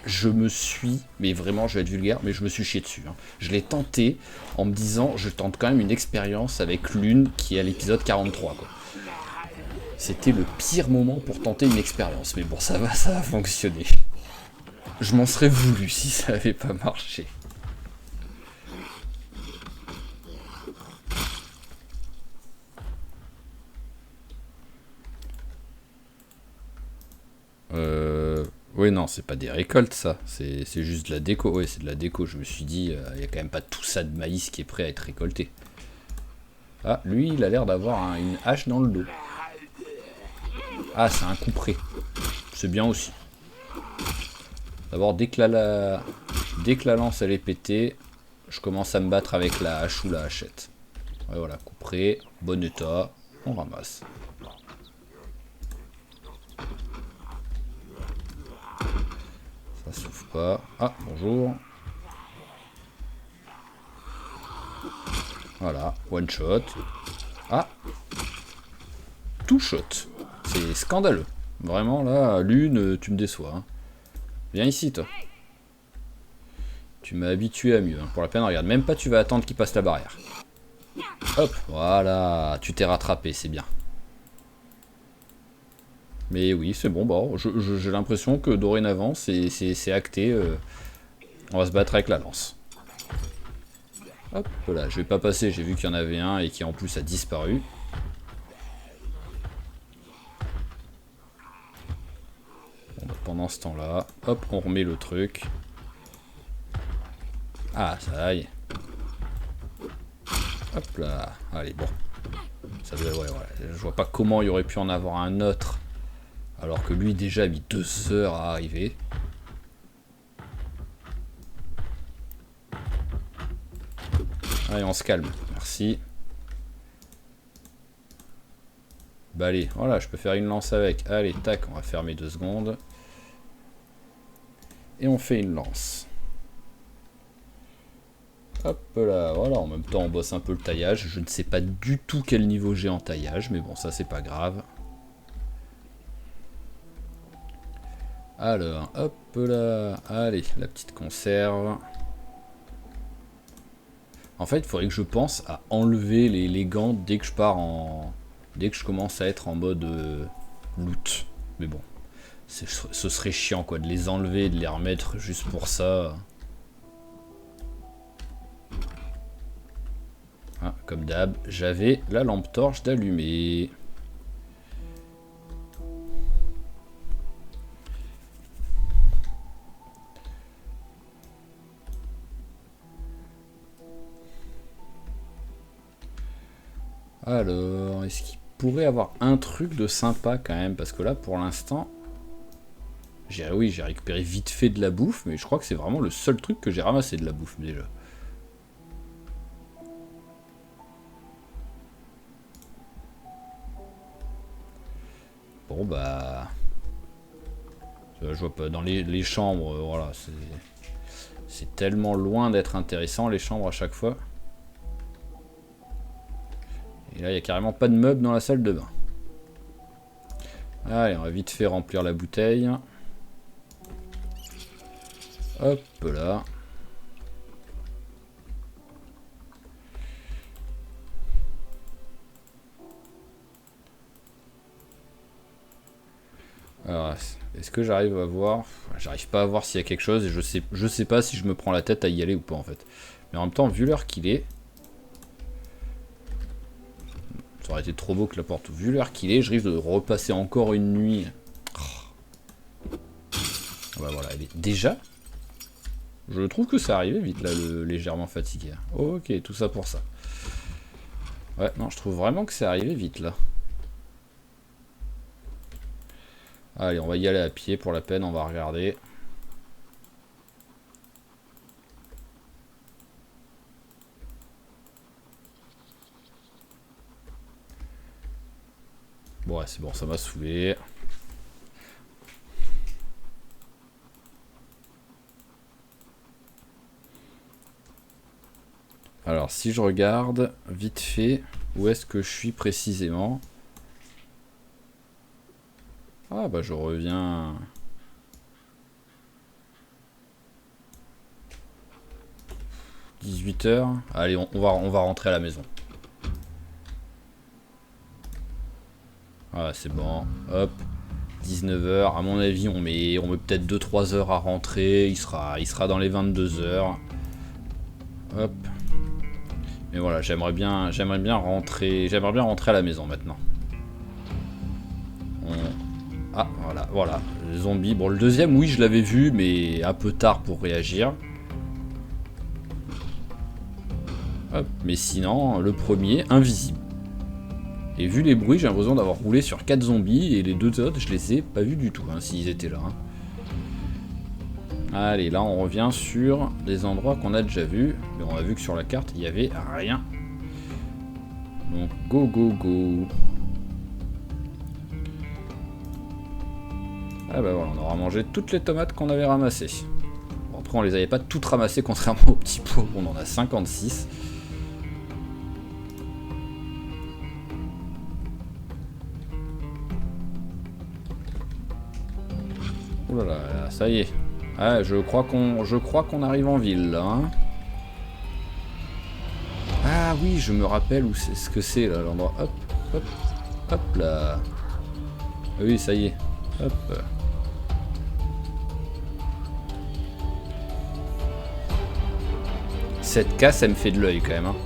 je me suis... Mais vraiment, je vais être vulgaire, mais je me suis chié dessus. Hein. Je l'ai tenté en me disant, je tente quand même une expérience avec l'une qui est à l'épisode 43, quoi. C'était le pire moment pour tenter une expérience. Mais bon, ça va fonctionner. Je m'en serais voulu si ça avait pas marché. Oui, non, c'est pas des récoltes, ça. C'est juste de la déco. Oui, c'est de la déco. Je me suis dit, il y a quand même pas tout ça de maïs qui est prêt à être récolté. Ah, lui, il a l'air d'avoir une hache dans le dos. Ah, c'est un coup près. C'est bien aussi. D'abord, dès que la lance elle est pétée, je commence à me battre avec la hache ou la hachette. Ouais, voilà, coup près, bon état, on ramasse. Ça s'ouvre pas. Ah, bonjour. Voilà, one shot. Ah, two shot. C'est scandaleux. Vraiment, là, l'une, tu me déçois. Hein. Viens ici, toi. Tu m'as habitué à mieux. Hein. Pour la peine, regarde, même pas tu vas attendre qu'il passe la barrière. Hop, voilà, tu t'es rattrapé, c'est bien. Mais oui, c'est bon, bon, j'ai l'impression que dorénavant, c'est acté. On va se battre avec la lance. Hop, là, je vais pas passer, j'ai vu qu'il y en avait un et qui en plus a disparu. Bon, bah, pendant ce temps-là, hop, on remet le truc. Ah, ça aille. Hop là, allez, bon. Ça doit, ouais, je vois pas comment il aurait pu en avoir un autre. Alors que lui, déjà, a mis 2 heures à arriver. Allez, on se calme. Merci. Bah allez, voilà, je peux faire une lance avec. Allez, tac, on va fermer 2 secondes. Et on fait une lance. Hop là, voilà, en même temps on bosse un peu le taillage. Je ne sais pas du tout quel niveau j'ai en taillage, mais bon, ça c'est pas grave. Alors, hop là, allez, la petite conserve. En fait, il faudrait que je pense à enlever les gants dès que je pars en... Dès que je commence à être en mode loot. Mais bon, ce serait chiant quoi, de les enlever et de les remettre juste pour ça. Ah, comme d'hab, j'avais la lampe torche d'allumer. Alors, est-ce qu'il pourrait avoir un truc de sympa quand même? Parce que là, pour l'instant, j'ai récupéré vite fait de la bouffe, mais je crois que c'est vraiment le seul truc que j'ai ramassé de la bouffe déjà. Bon bah... Je vois pas, dans les chambres, voilà, c'est tellement loin d'être intéressant les chambres à chaque fois. Et là il y a carrément pas de meubles dans la salle de bain. Allez, on va vite fait remplir la bouteille. Hop là. Alors, est-ce que j'arrive à voir? J'arrive pas à voir s'il y a quelque chose et je sais pas si je me prends la tête à y aller ou pas en fait. Mais en même temps, vu l'heure qu'il est, ça aurait été trop beau que la porte. Vu l'heure qu'il est, je risque de repasser encore une nuit. Oh. Bah voilà, elle est déjà. Je trouve que ça arrivait vite là, le légèrement fatigué. Ok, tout ça pour ça. Ouais, non, je trouve vraiment que c'est arrivé vite là. Allez, on va y aller à pied pour la peine, on va regarder. Bon, ouais, c'est bon, ça m'a saoulé. Alors, si je regarde vite fait, où est-ce que je suis précisément? Ah bah je reviens... 18h. Allez, on va rentrer à la maison. Voilà, c'est bon. Hop. 19h. À mon avis, on met peut-être 2-3 heures à rentrer. Il sera dans les 22h. Hop. Mais voilà, j'aimerais bien rentrer à la maison maintenant. Ah, voilà. Les zombies. Bon, le deuxième, oui, je l'avais vu, mais un peu tard pour réagir. Hop, mais sinon, le premier, invisible. Et vu les bruits, j'ai l'impression d'avoir roulé sur 4 zombies, et les deux autres, je les ai pas vus du tout, hein, s'ils étaient là. Hein. Allez, là, on revient sur des endroits qu'on a déjà vus. Mais on a vu que sur la carte, il n'y avait rien. Donc, go, go, go. Ah bah voilà, on aura mangé toutes les tomates qu'on avait ramassées. Bon, après, on les avait pas toutes ramassées, contrairement au petit pot. On en a 56. Oh là là, ça y est. Ah, je crois qu'on arrive en ville, là. Hein. Ah oui, je me rappelle où c'est ce que c'est, là, l'endroit. Hop, hop, hop, là. Ah oui, ça y est. Hop. Cette casse, elle me fait de l'œil, quand même. Hein.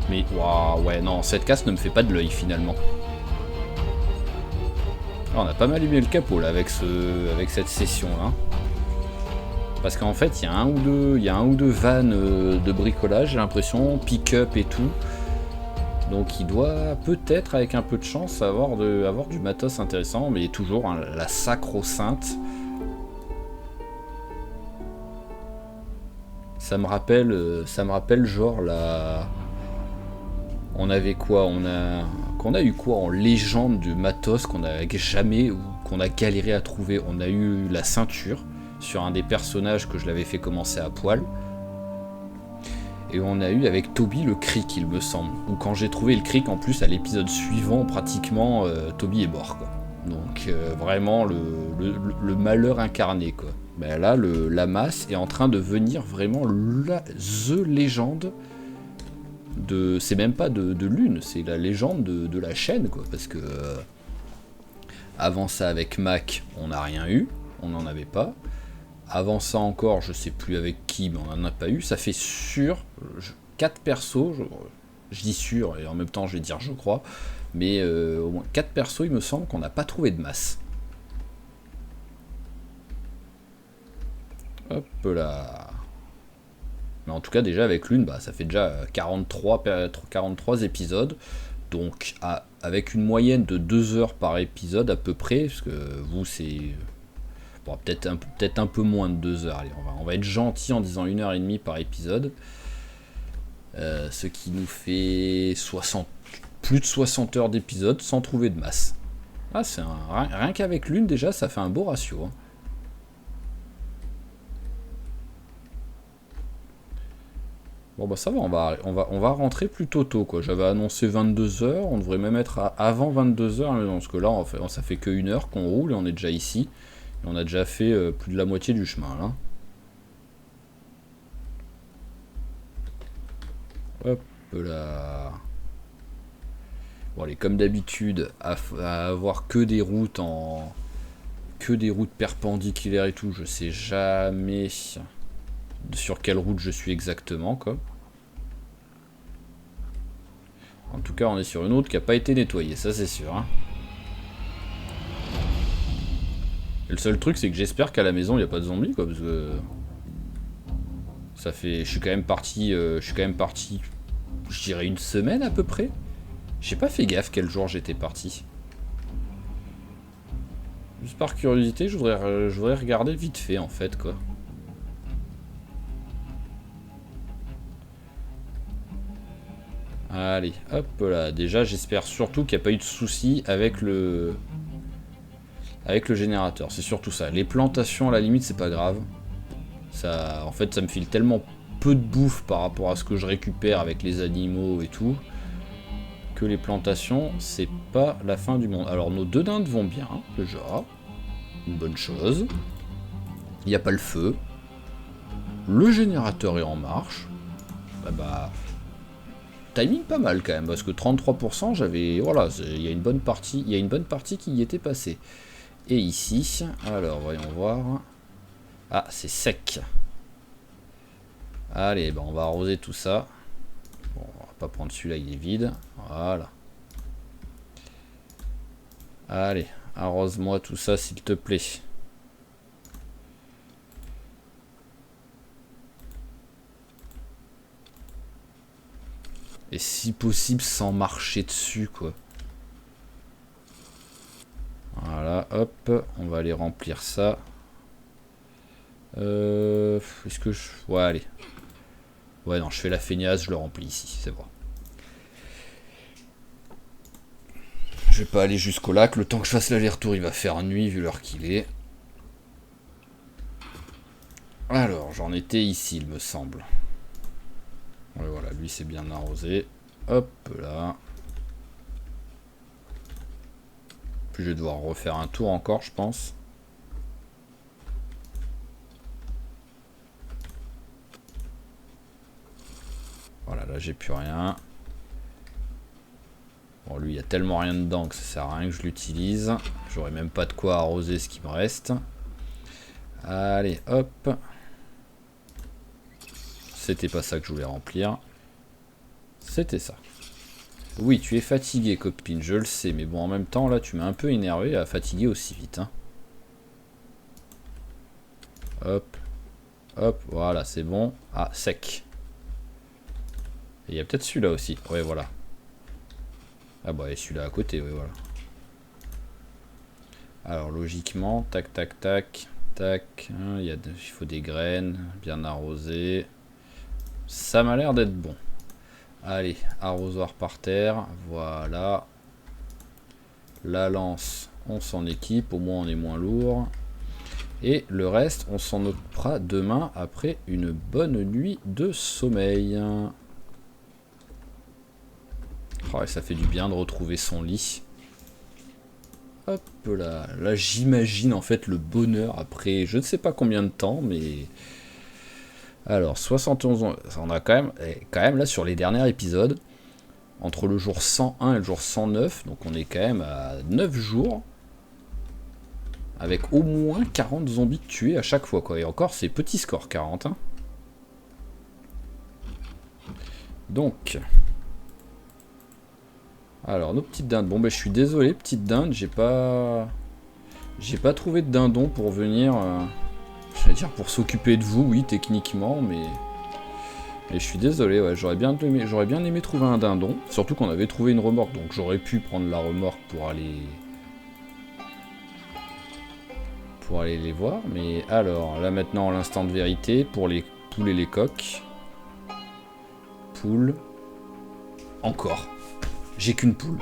Mais, waouh, ouais, non, cette casse ne me fait pas de l'œil, finalement. Alors, on a pas mal allumé le capot, là, avec cette session-là. Parce qu'en fait, il y a un ou deux vannes de bricolage, j'ai l'impression, pick-up et tout. Donc il doit peut-être, avec un peu de chance, avoir du matos intéressant, mais toujours hein, la sacro-sainte. Ça me rappelle genre la... On avait quoi? Qu'on a eu quoi en légende de matos qu'on a jamais ou qu'on a galéré à trouver? On a eu la ceinture sur un des personnages que je l'avais fait commencer à poil. Et on a eu avec Toby le cric, il me semble. Ou quand j'ai trouvé le cric, en plus, à l'épisode suivant, pratiquement, Toby est mort, quoi. Donc, vraiment, le malheur incarné, quoi. Ben là, la masse est en train de venir vraiment the légende de... C'est même pas de l'une, c'est la légende de la chaîne, quoi. Parce que... avant ça, avec Mac, on n'a rien eu. On n'en avait pas. Avant ça encore, je sais plus avec qui, mais on n'en a pas eu. Ça fait sûr 4 persos, je dis sûr, et en même temps je vais dire je crois, mais au moins 4 persos, il me semble qu'on n'a pas trouvé de masse. Hop là. Mais en tout cas, déjà avec l'une, bah, ça fait déjà 43 épisodes. Donc avec une moyenne de 2 heures par épisode à peu près, parce que vous c'est... Bon, peut-être un peu moins de 2 heures. Allez, on va être gentil en disant 1h30 par épisode. Ce qui nous fait plus de 60 heures d'épisode sans trouver de masse. Ah, c'est rien qu'avec l'une, déjà, ça fait un beau ratio. Hein. Bon, bah ça va, on va rentrer plutôt tôt, quoi. J'avais annoncé 22 heures, on devrait même être avant 22 heures, mais parce que là, ça fait que 1 heure qu'on roule et on est déjà ici. Et on a déjà fait plus de la moitié du chemin, là. Hop là. Bon, allez, comme d'habitude, à avoir que des routes perpendiculaires et tout, je sais jamais sur quelle route je suis exactement, quoi. En tout cas, on est sur une route qui n'a pas été nettoyée, ça c'est sûr. Hein. Et le seul truc, c'est que j'espère qu'à la maison, il n'y a pas de zombies, quoi, parce que ça fait, je suis quand même parti, je dirais une semaine à peu près. J'ai pas fait gaffe quel jour j'étais parti. Juste par curiosité, je voudrais regarder vite fait en fait quoi. Allez, hop là. Déjà, j'espère surtout qu'il n'y a pas eu de soucis avec le générateur. C'est surtout ça. Les plantations, à la limite, c'est pas grave. Ça, en fait, ça me file tellement peu de bouffe par rapport à ce que je récupère avec les animaux et tout, que les plantations, c'est pas la fin du monde. Alors, nos 2 dindes vont bien, déjà. Une bonne chose. Il n'y a pas le feu. Le générateur est en marche. Bah, timing pas mal quand même, parce que 33%, j'avais... Voilà, il y a une bonne partie qui y était passée. Et ici, alors, voyons voir. Ah, c'est sec. Allez, bah on va arroser tout ça. Bon, on va pas prendre celui-là, il est vide. Voilà. Allez, arrose-moi tout ça, s'il te plaît. Et si possible, sans marcher dessus, quoi. Voilà, hop, on va aller remplir ça. Est-ce que je... Ouais, allez. Ouais, non, je fais la feignasse, je le remplis ici, c'est bon. Je vais pas aller jusqu'au lac, le temps que je fasse l'aller-retour, il va faire nuit vu l'heure qu'il est. Alors, j'en étais ici, il me semble. Ouais, voilà, lui c'est bien arrosé. Hop là. Puis je vais devoir refaire un tour encore, je pense. Voilà, là j'ai plus rien. Bon, lui il y a tellement rien dedans que ça sert à rien que je l'utilise. J'aurai même pas de quoi arroser ce qui me reste. Allez, hop. C'était pas ça que je voulais remplir. C'était ça. Oui, tu es fatigué, copine, je le sais. Mais bon, en même temps, là, tu m'as un peu énervé à fatiguer aussi vite. Hein. Hop. Hop, voilà, c'est bon. Ah, sec. Et il y a peut-être celui-là aussi. Ouais, voilà. Ah bah, et celui-là à côté, ouais, voilà. Alors, logiquement, tac, tac, tac. Tac. Hein, il faut des graines, bien arrosées. Ça m'a l'air d'être bon. Allez, arrosoir par terre. Voilà. La lance, on s'en équipe. Au moins, on est moins lourd. Et le reste, on s'en occupera demain après une bonne nuit de sommeil. Oh, et ça fait du bien de retrouver son lit. Hop là. Là, j'imagine en fait le bonheur après je ne sais pas combien de temps, mais... Alors, 71 ans, on a quand même là sur les derniers épisodes, entre le jour 101 et le jour 109, donc on est quand même à 9 jours, avec au moins 40 zombies tués à chaque fois, quoi. Et encore, c'est petit score, 40. Hein. Donc... Alors, nos petites dindes. Bon, ben, je suis désolé, petite dinde, j'ai pas trouvé de dindon pour venir... je vais dire pour s'occuper de vous, oui, techniquement, mais je suis désolé, ouais, j'aurais bien aimé trouver un dindon, surtout qu'on avait trouvé une remorque, donc j'aurais pu prendre la remorque pour aller les voir, mais alors, là maintenant, l'instant de vérité, pour les poules et les coqs. Poule. Encore. J'ai qu'une poule.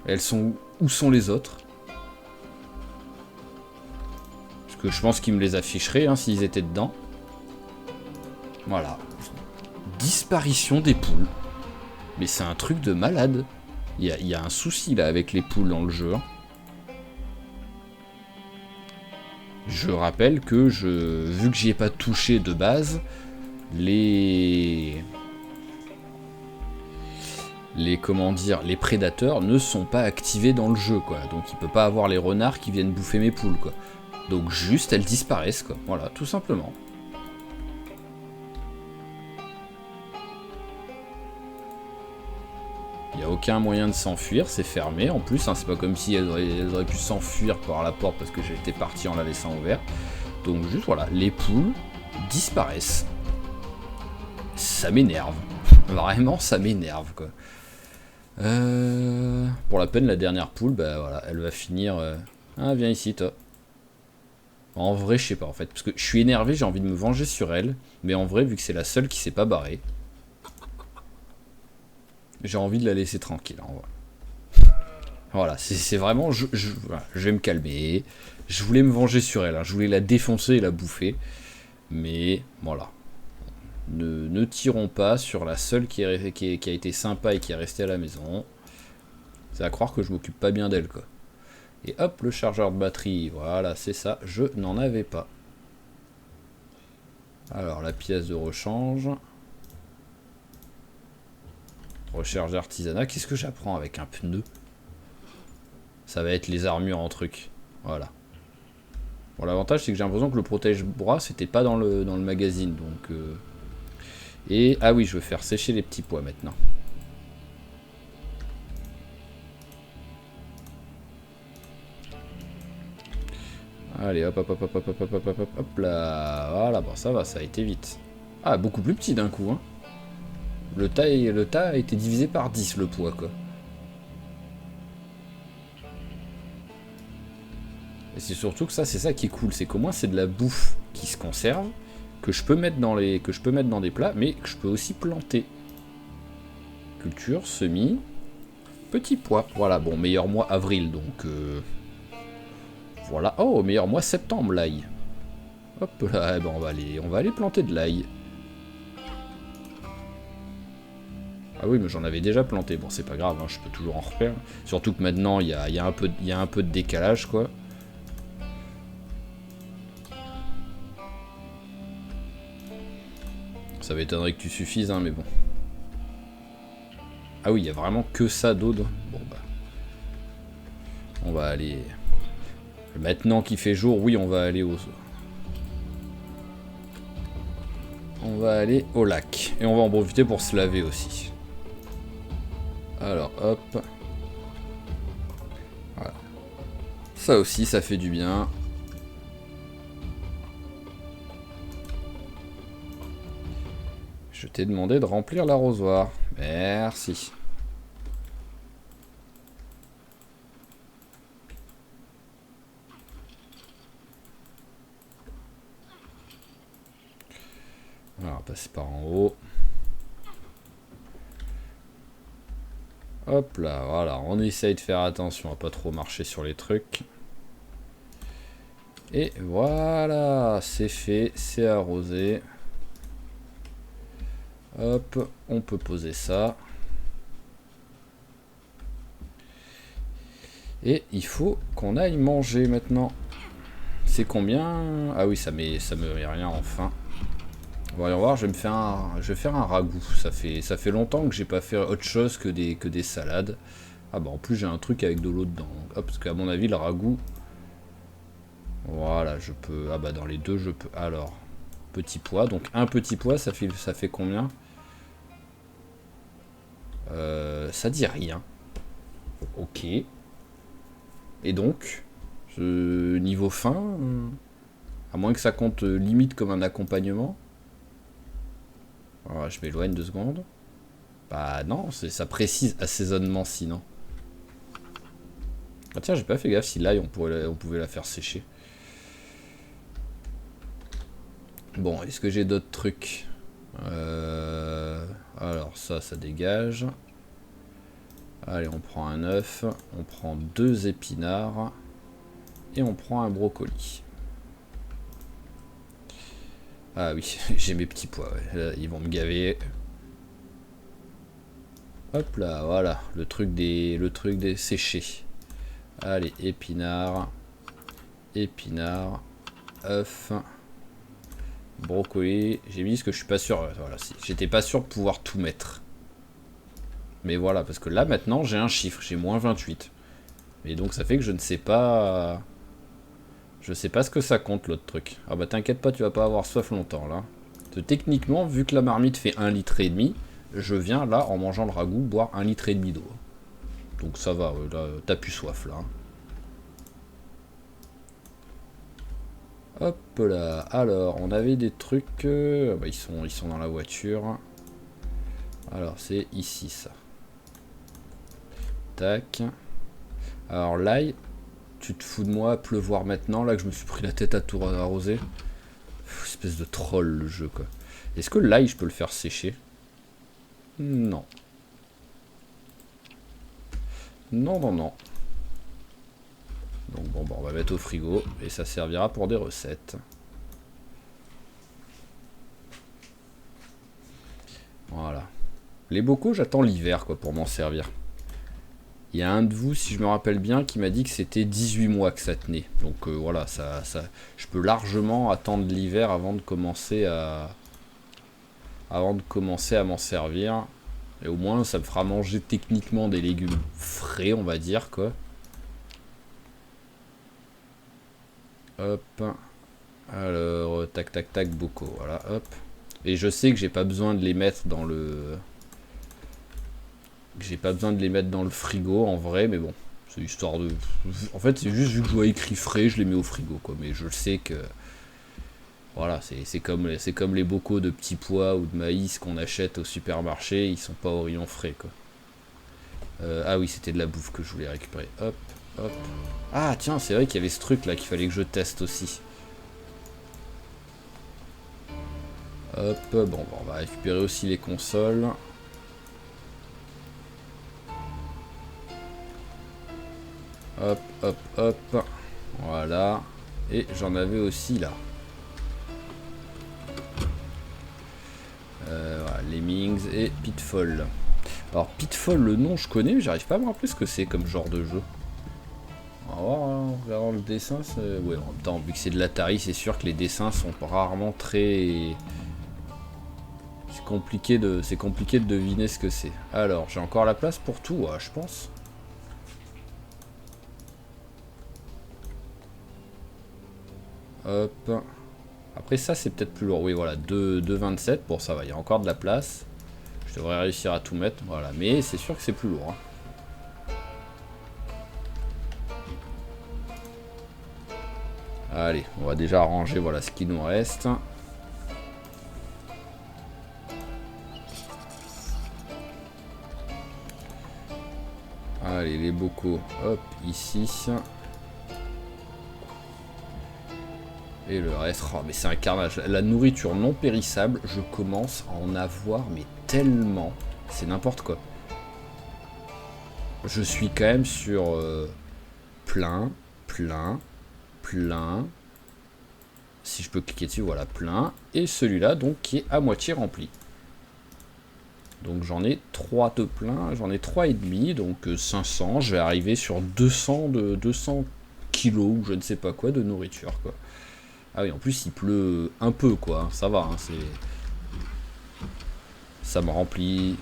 Elles sont... Où sont les autres? Parce que je pense qu'ils me les afficheraient hein, s'ils étaient dedans. Voilà. Disparition des poules. Mais c'est un truc de malade. Il y a un souci là avec les poules dans le jeu. Hein. Je rappelle que vu que j'y ai pas touché de base, les comment dire, les prédateurs ne sont pas activés dans le jeu quoi. Donc il peut pas avoir les renards qui viennent bouffer mes poules quoi. Donc juste elles disparaissent quoi. Voilà, tout simplement. Il n'y a aucun moyen de s'enfuir, c'est fermé en plus, hein, c'est pas comme si elles auraient pu s'enfuir par la porte parce que j'étais parti en la laissant ouverte. Donc juste voilà, les poules disparaissent. Ça m'énerve. Vraiment ça m'énerve quoi. Pour la peine la dernière poule, bah voilà, elle va finir... Ah viens ici toi. En vrai je sais pas en fait, parce que je suis énervé, j'ai envie de me venger sur elle, mais en vrai vu que c'est la seule qui s'est pas barrée, j'ai envie de la laisser tranquille en vrai. Voilà, c'est vraiment... Voilà, je vais me calmer. Je voulais me venger sur elle, hein, je voulais la défoncer et la bouffer, mais voilà. Ne tirons pas sur la seule qui a été sympa et qui est restée à la maison. C'est à croire que je m'occupe pas bien d'elle quoi. Et hop, le chargeur de batterie, voilà, c'est ça, je n'en avais pas. Alors, la pièce de rechange. Recherche d'artisanat, qu'est-ce que j'apprends avec un pneu? Ça va être les armures en truc, voilà. Bon, l'avantage c'est que j'ai l'impression que le protège-bras c'était pas dans le magazine, donc... Et, ah oui, je veux faire sécher les petits pois maintenant. Allez, hop, hop, hop, hop, hop, hop, hop, hop, hop, hop, là. Voilà, bon, ça va, ça a été vite. Ah, beaucoup plus petit d'un coup, hein. Le tas a été divisé par 10, le poids, quoi. Et c'est surtout que ça, c'est ça qui est cool, c'est qu'au moins c'est de la bouffe qui se conserve, que je peux mettre dans des plats, mais que je peux aussi planter. Culture, semis, petit pois. Voilà, bon, meilleur mois avril, donc... Voilà. Oh, meilleur mois septembre, l'ail. Hop là, eh ben on va aller planter de l'ail. Ah oui, mais j'en avais déjà planté. Bon, c'est pas grave, hein, je peux toujours en refaire. Surtout que maintenant, il y a un peu de décalage, quoi. Ça m'étonnerait que tu suffises, hein, mais bon. Ah oui, il y a vraiment que ça d'eau. Bon, bah. On va aller... Maintenant qu'il fait jour, oui, on va aller au lac. Et on va en profiter pour se laver aussi. Alors, hop. Voilà. Ça aussi, ça fait du bien. Je t'ai demandé de remplir l'arrosoir. Merci. Alors, on va passer par en haut. Hop là, voilà, on essaye de faire attention à pas trop marcher sur les trucs. Et voilà, c'est fait, c'est arrosé. Hop, on peut poser ça. Et il faut qu'on aille manger maintenant. C'est combien? Ah oui, ça me met rien enfin. Voyons voir, je vais faire un ragoût. Ça fait longtemps que j'ai pas fait autre chose que des salades. Ah bah en plus j'ai un truc avec de l'eau dedans. Hop, parce qu'à mon avis le ragoût... Voilà, je peux... Ah bah dans les deux je peux... Alors, petit pois. Donc un petit pois, ça fait combien? Ça dit rien. Ok. Et donc, niveau fin, à moins que ça compte limite comme un accompagnement. Alors, je m'éloigne 2 secondes. Bah non, ça précise assaisonnement sinon. Ah tiens, j'ai pas fait gaffe si l'ail on pouvait la faire sécher. Bon, est-ce que j'ai d'autres trucs? Alors ça dégage. Allez, on prend un œuf, on prend 2 épinards et on prend un brocoli. Ah oui, j'ai mes petits pois, ouais. Là, ils vont me gaver. Hop là, voilà, le truc des séchés. Allez, épinards, œuf, brocoli. J'ai mis ce que je suis pas sûr. Voilà, j'étais pas sûr de pouvoir tout mettre. Mais voilà, parce que là maintenant j'ai un chiffre, j'ai moins 28. Et donc ça fait que je ne sais pas. Je sais pas ce que ça compte l'autre truc. Ah bah t'inquiète pas, tu vas pas avoir soif longtemps là. Techniquement, vu que la marmite fait 1,5 litre, je viens là, en mangeant le ragoût, boire 1,5 litre d'eau. Donc ça va, là, t'as plus soif là. Hop là, alors on avait des trucs, bah, ils sont dans la voiture. Alors c'est ici ça. Tac. Alors l'ail, tu te fous de moi, pleuvoir maintenant, là que je me suis pris la tête à tout arroser. Espèce de troll le jeu quoi. Est-ce que l'ail je peux le faire sécher? Non. Non, non, non. Donc bon, bah, on va mettre au frigo et ça servira pour des recettes. Voilà. Les bocaux, j'attends l'hiver quoi pour m'en servir. Il y a un de vous, si je me rappelle bien, qui m'a dit que c'était 18 mois que ça tenait. Donc voilà, je peux largement attendre l'hiver avant de commencer à m'en servir. Et au moins, ça me fera manger techniquement des légumes frais, on va dire quoi. Hop. Alors, tac, tac, tac, bocaux. Voilà, hop. Et je sais que j'ai pas besoin de les mettre dans le... J'ai pas besoin de les mettre dans le frigo en vrai, mais bon, c'est histoire de... En fait, c'est juste vu que je vois écrit frais, je les mets au frigo, quoi. Mais je sais que... Voilà, c'est comme les bocaux de petits pois ou de maïs qu'on achète au supermarché, ils sont pas au rayon frais, quoi. Ah oui, c'était de la bouffe que je voulais récupérer. Hop, hop. Ah tiens, c'est vrai qu'il y avait ce truc là qu'il fallait que je teste aussi. Hop, bon, on va récupérer aussi les consoles. Hop, hop, hop. Voilà. Et j'en avais aussi là. Voilà, Lemmings et Pitfall. Alors Pitfall, le nom je connais, mais j'arrive pas à me rappeler ce que c'est comme genre de jeu. On va voir, hein, en regardant le dessin, ouais, en même temps, vu que c'est de l'Atari, c'est sûr que les dessins sont rarement très... C'est compliqué de deviner ce que c'est. Alors, j'ai encore la place pour tout, je pense. Hop. Après ça, c'est peut-être plus lourd. Oui, voilà, 2,27. Bon, ça va, il y a encore de la place. Je devrais réussir à tout mettre. Voilà, mais c'est sûr que c'est plus lourd. Hein. Allez, on va déjà ranger voilà, ce qui nous reste. Allez, les bocaux, hop, ici. Et le reste, oh, mais c'est un carnage. La nourriture non périssable, je commence à en avoir, mais tellement. C'est n'importe quoi. Je suis quand même sur plein, plein, plein. Si je peux cliquer dessus, voilà, plein. Et celui-là, donc, qui est à moitié rempli. Donc j'en ai 3 de plein, j'en ai 3,5, donc 500. Je vais arriver sur 200 kilos ou je ne sais pas quoi de nourriture, quoi. Ah oui, en plus il pleut un peu quoi, ça va, hein, c'est... Ça me remplit...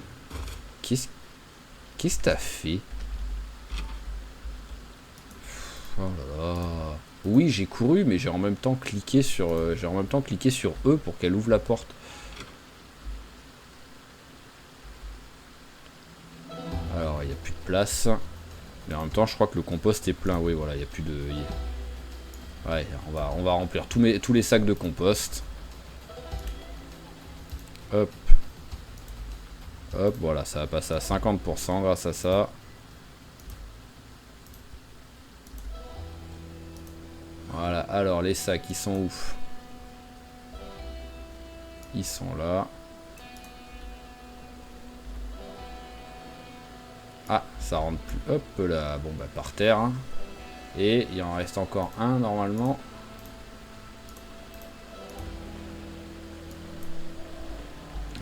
Qu'est-ce que t'as fait? Oh là là... Oui, j'ai couru, mais j'ai en même temps cliqué sur E pour qu'elle ouvre la porte. Alors, il n'y a plus de place. Mais en même temps, je crois que le compost est plein. Oui, voilà, il n'y a plus de... Ouais, on va remplir tous les sacs de compost. Hop. Hop, voilà, ça va passer à 50% grâce à ça. Voilà, alors les sacs, ils sont où? Ils sont là. Ah, ça rentre plus. Hop là. Bon, bah par terre. Hein. Et il en reste encore un normalement.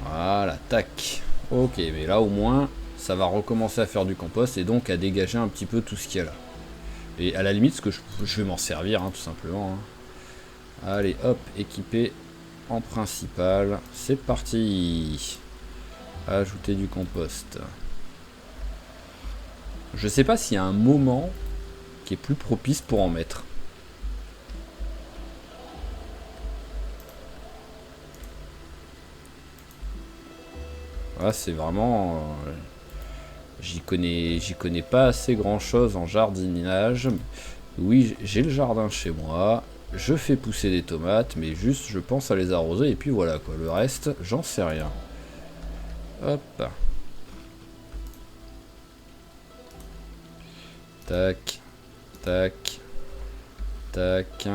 Voilà, tac. Ok, mais là au moins, ça va recommencer à faire du compost et donc à dégager un petit peu tout ce qu'il y a là. Et à la limite, ce que je vais m'en servir, hein, tout simplement. Hein. Allez, hop, équipé en principal. C'est parti. Ajouter du compost. Je sais pas s'il y a un moment qui est plus propice pour en mettre. Là, c'est vraiment... j'y connais pas assez grand chose en jardinage. Oui, j'ai le jardin chez moi. Je fais pousser des tomates, mais juste je pense à les arroser et puis voilà quoi. Le reste, j'en sais rien. Hop. Tac. Tac. Tac.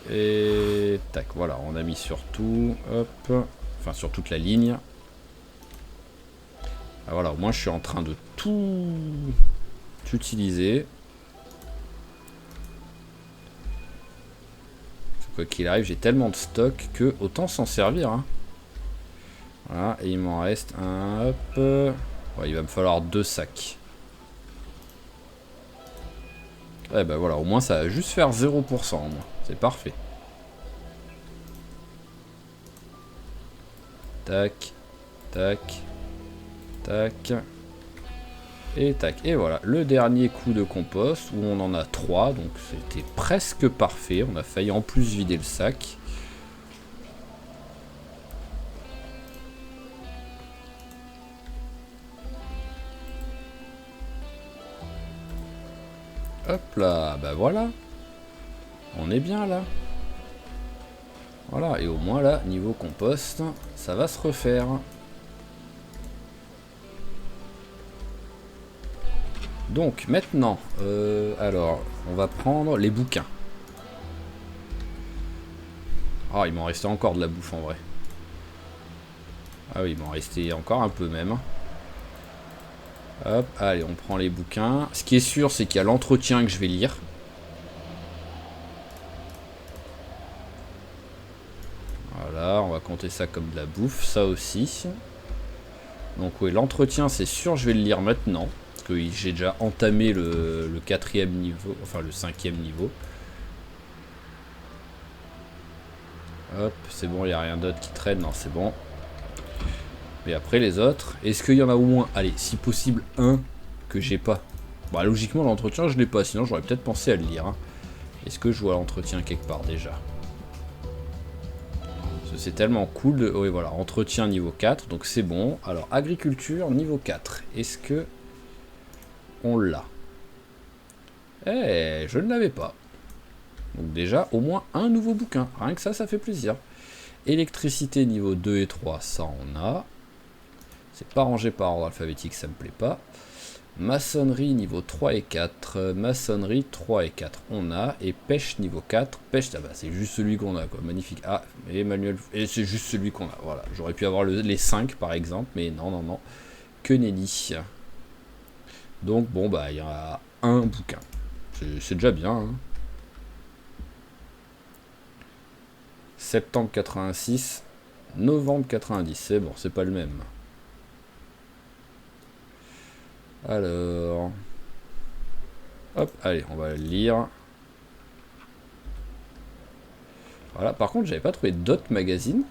Et tac, voilà, on a mis sur tout. Hop. Enfin, sur toute la ligne. Ah, voilà, au moins je suis en train de tout utiliser. Quoi qu'il arrive, j'ai tellement de stock que autant s'en servir. Hein. Voilà, et il m'en reste un. Hop. Ouais, il va me falloir 2 sacs. Eh ben voilà, au moins ça va juste faire 0%. C'est parfait. Tac. Tac. Tac. Et tac. Et voilà, le dernier coup de compost où on en a 3. Donc c'était presque parfait. On a failli en plus vider le sac. Hop là, bah voilà. On est bien là. Voilà, et au moins là, niveau compost, ça va se refaire. Donc maintenant, alors, on va prendre les bouquins. Ah, il m'en restait encore de la bouffe en vrai. Ah oui, il m'en restait encore un peu même. Hop, allez, on prend les bouquins. Ce qui est sûr, c'est qu'il y a l'entretien que je vais lire. Voilà, on va compter ça comme de la bouffe, ça aussi. Donc oui, l'entretien, c'est sûr, je vais le lire maintenant. Parce que j'ai déjà entamé le 4e niveau, enfin le 5e niveau. Hop, c'est bon, il n'y a rien d'autre qui traîne, non, c'est bon. Mais après les autres, est-ce qu'il y en a au moins, allez, si possible, un que j'ai pas? Bah logiquement l'entretien je l'ai pas, sinon j'aurais peut-être pensé à le lire. Hein. Est-ce que je vois l'entretien quelque part déjà? C'est tellement cool de... Oui voilà, entretien niveau 4, donc c'est bon. Alors agriculture niveau 4, est-ce que on l'a? Eh, je ne l'avais pas. Donc déjà, au moins un nouveau bouquin, rien que ça fait plaisir. Électricité niveau 2 et 3, ça on a. C'est pas rangé par ordre alphabétique, ça me plaît pas. Maçonnerie niveau 3 et 4. Maçonnerie 3 et 4. On a. Et pêche niveau 4. Pêche, ah bah, c'est juste celui qu'on a quoi. Magnifique. Ah, et manuel. Et c'est juste celui qu'on a. Voilà. J'aurais pu avoir les 5 par exemple. Mais non, non, non. Que nenni. Donc bon bah il y a un bouquin. C'est déjà bien. Hein. Septembre 86. Novembre 90. C'est bon, c'est pas le même. Alors... Hop, allez, on va le lire. Voilà, par contre, j'avais pas trouvé d'autres magazines.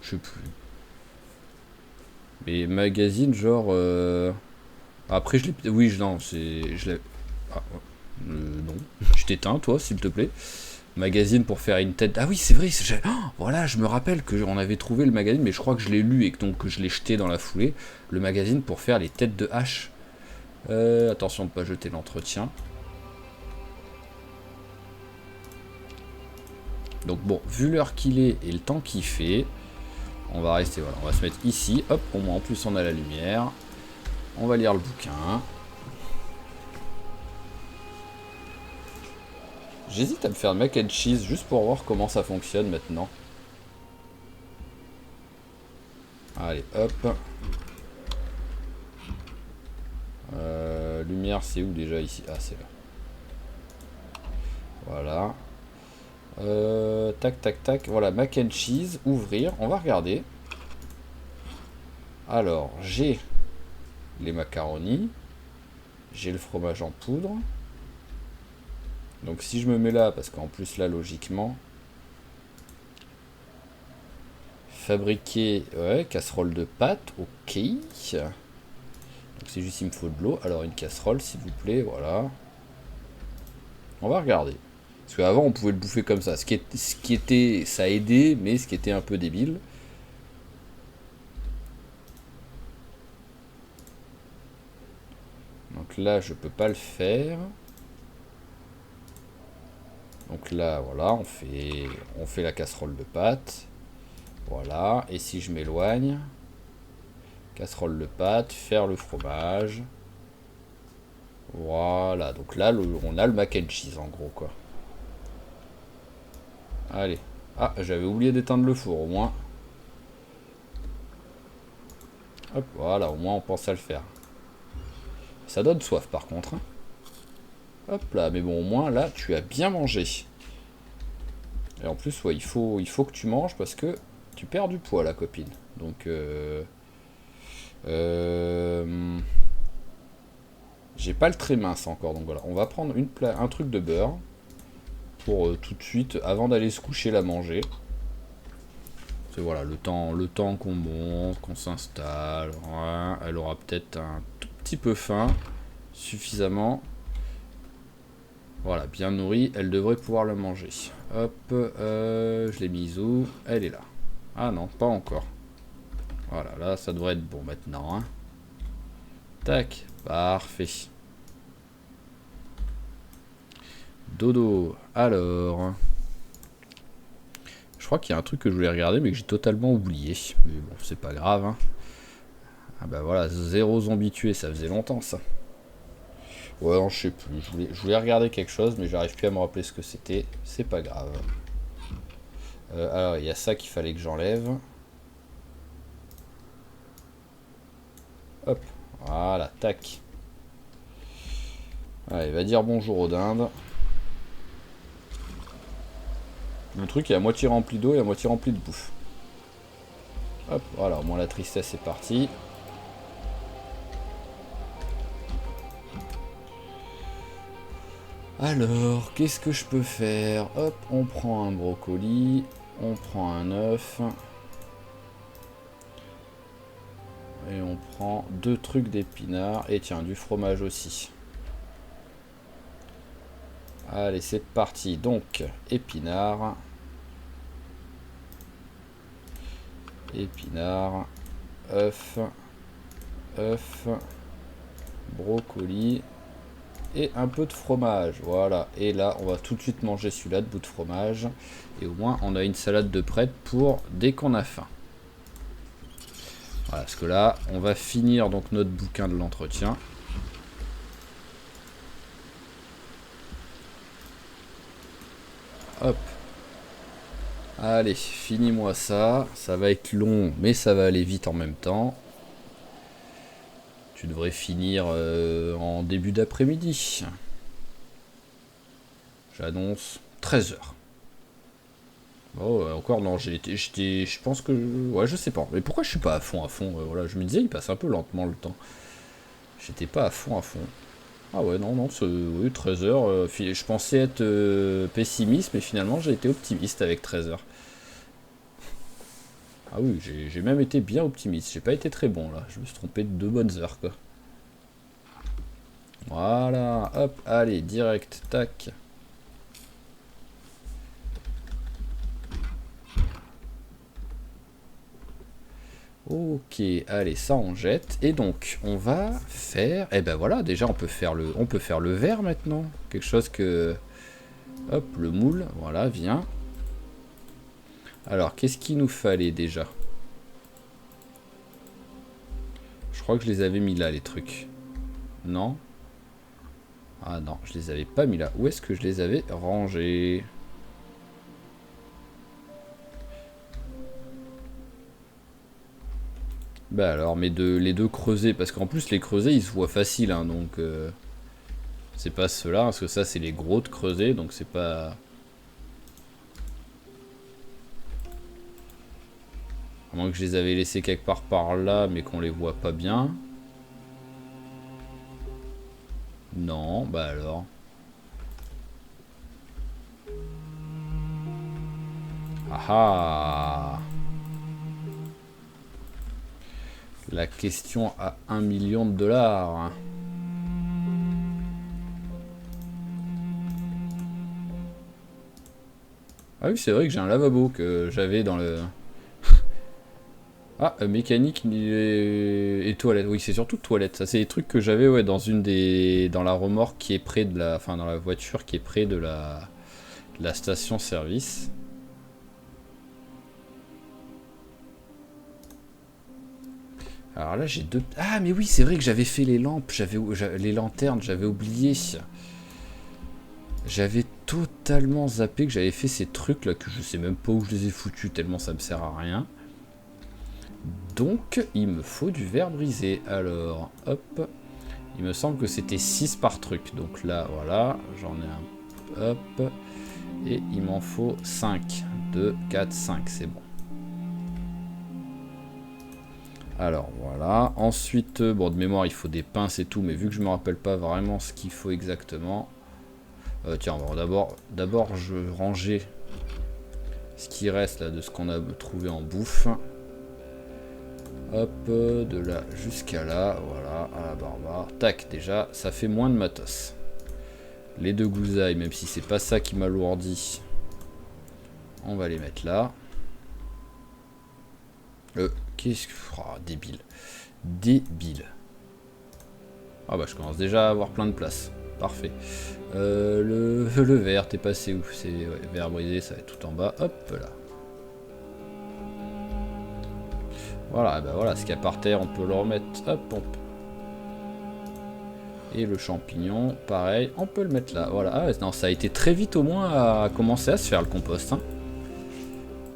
Je sais plus. Mais magazines, genre... Après, je l'ai... Oui, non, c'est... Je l'ai... Ah, non. Je t'éteins, toi, s'il te plaît. Magazine pour faire une tête... Ah oui, c'est vrai, oh, voilà, je me rappelle qu'on avait trouvé le magazine, mais je crois que je l'ai lu et que donc que je l'ai jeté dans la foulée. Le magazine pour faire les têtes de hache. Attention de ne pas jeter l'entretien. Donc bon, vu l'heure qu'il est et le temps qu'il fait, on va rester, voilà, on va se mettre ici, hop, au moins en plus on a la lumière. On va lire le bouquin. J'hésite à me faire le mac and cheese juste pour voir comment ça fonctionne maintenant. Allez, hop. Lumière, c'est où déjà ici? Ah, c'est là. Voilà. Tac, tac, tac. Voilà, mac and cheese. Ouvrir. On va regarder. Alors, j'ai les macaronis. J'ai le fromage en poudre. Donc si je me mets là, parce qu'en plus là, logiquement... Fabriquer, ouais, casserole de pâtes. Ok. Donc c'est juste, il me faut de l'eau. Alors une casserole, s'il vous plaît, voilà. On va regarder. Parce qu'avant, on pouvait le bouffer comme ça. Ce qui était, ça aidait, mais ce qui était un peu débile. Donc là, je peux pas le faire. Donc là, voilà, on fait la casserole de pâtes. Voilà. Et si je m'éloigne, casserole de pâtes, faire le fromage. Voilà. Donc là, on a le mac and cheese, en gros, quoi. Allez. Ah, j'avais oublié d'éteindre le four, au moins. Hop, voilà, au moins on pense à le faire. Ça donne soif, par contre. Hein. Hop là, mais bon, au moins, là, tu as bien mangé. Et en plus, ouais, il faut que tu manges parce que tu perds du poids, la copine. Donc, j'ai pas le très mince encore, donc voilà. On va prendre un truc de beurre pour tout de suite, avant d'aller se coucher, la manger. C'est voilà, le temps qu'on monte, qu'on s'installe. Ouais, elle aura peut-être un tout petit peu faim, suffisamment. Voilà, bien nourrie, elle devrait pouvoir le manger. Hop, je l'ai mise où? Elle est là. Ah non, pas encore. Voilà, là, ça devrait être bon maintenant. Hein. Tac, parfait. Dodo, alors... Je crois qu'il y a un truc que je voulais regarder, mais que j'ai totalement oublié. Mais bon, c'est pas grave. Hein. Ah bah voilà, 0 zombie tué, ça faisait longtemps ça. Ouais, non, je sais plus. Je voulais regarder quelque chose, mais j'arrive plus à me rappeler ce que c'était. C'est pas grave. Alors, il y a ça qu'il fallait que j'enlève. Hop, voilà, tac. Allez, va dire bonjour aux dindes. Mon truc est à moitié rempli d'eau et à moitié rempli de bouffe. Hop, voilà, au moins la tristesse est partie. Alors, qu'est-ce que je peux faire? Hop, on prend un brocoli, on prend un œuf. Et on prend 2 trucs d'épinards. Et tiens, du fromage aussi. Allez, c'est parti. Donc, épinards. Épinards. Œuf. Œuf. Brocoli. Et un peu de fromage. Voilà. Et là, on va tout de suite manger celui-là de bout de fromage. Et au moins, on a une salade de prête pour dès qu'on a faim. Voilà, parce que là, on va finir donc notre bouquin de l'entretien. Hop. Allez, finis-moi ça. Ça va être long, mais ça va aller vite en même temps. Tu devrais finir en début d'après-midi. J'annonce 13 h. Oh, encore non, je pense que... Ouais, je sais pas. Mais pourquoi je suis pas à fond voilà, je me disais, il passe un peu lentement le temps. J'étais pas à fond. Ah ouais, non, oui, 13 h. Je pensais être pessimiste, mais finalement, j'ai été optimiste avec 13 h. Ah oui, j'ai même été bien optimiste. J'ai pas été très bon, là. Je me suis trompé de 2 bonnes heures, quoi. Voilà, hop, allez, direct, tac. Ok, allez, ça on jette. Et donc, on va faire... Eh ben voilà, déjà on peut faire le verre maintenant. Quelque chose que... Hop, le moule, voilà, viens. Alors, qu'est-ce qu'il nous fallait déjà? Je crois que je les avais mis là, les trucs. Non? Ah non, je les avais pas mis là. Où est-ce que je les avais rangés? Bah alors, mais les deux creusés, parce qu'en plus les creusés ils se voient facile, hein, donc c'est pas ceux-là, parce que ça c'est les gros de creusés, donc c'est pas... À moins que je les avais laissés quelque part par là, mais qu'on les voit pas bien. Non, bah alors... Ah ah! La question à 1 million de dollars. Ah oui, c'est vrai que j'ai un lavabo que j'avais dans le... Ah, mécanique et toilette. Oui, c'est surtout toilette. Ça, c'est des trucs que j'avais, ouais, dans une des... dans la remorque qui est près de la... Enfin, dans la voiture qui est près de la station-service. Alors là, j'ai deux... Ah, mais oui, c'est vrai que j'avais fait les lampes, les lanternes, j'avais oublié. J'avais totalement zappé que j'avais fait ces trucs là, que je sais même pas où je les ai foutus, tellement ça me sert à rien. Donc, il me faut du verre brisé. Alors, hop. Il me semble que c'était 6 par truc. Donc là, voilà, j'en ai un... Hop. Et il m'en faut 5. 2, 4, 5, c'est bon. Alors voilà, ensuite, bon de mémoire il faut des pinces et tout, mais vu que je me rappelle pas vraiment ce qu'il faut exactement, tiens, bon, d'abord je rangeais ce qui reste là de ce qu'on a trouvé en bouffe. Hop, de là jusqu'à là, voilà, à la barbare. Tac, déjà, ça fait moins de matos. Les deux gousailles, même si c'est pas ça qui m'alourdit, on va les mettre là. Qu'est-ce que... Oh, débile. Débile. Ah bah je commence déjà à avoir plein de place. Parfait. Le verre, t'es passé où? C'est ouais, verre brisé, ça va être tout en bas. Hop là. Voilà, bah voilà, ce qu'il y a par terre, on peut le remettre. Hop, on peut. Et le champignon, pareil, on peut le mettre là. Voilà. Ah non, ça a été très vite au moins à commencer à se faire le compost. Hein.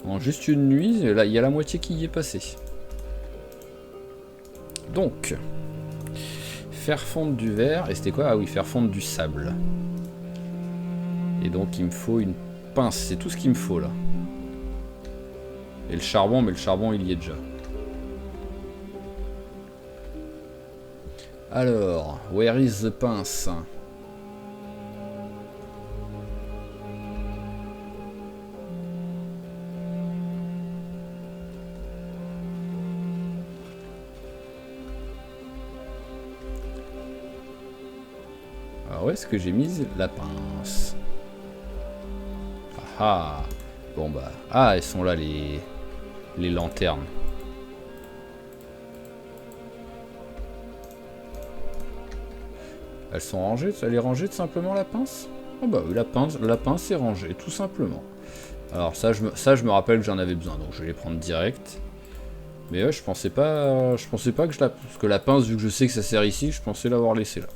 En juste une nuit, là, il y a la moitié qui y est passée. Donc, faire fondre du verre, et c'était quoi? Ah oui, faire fondre du sable. Et donc il me faut une pince, c'est tout ce qu'il me faut là. Et le charbon, mais le charbon il y est déjà. Alors, where is the pince? Alors où est-ce que j'ai mis la pince? Ah ah. Bon bah... Ah, elles sont là les lanternes. Elles sont rangées? Elle est rangée tout simplement la pince? Ah bah oui, la pince est rangée, tout simplement. Alors ça je me rappelle que j'en avais besoin, donc je vais les prendre direct. Mais ouais, je pensais pas que je la... Parce que la pince, vu que je sais que ça sert ici, je pensais l'avoir laissée là.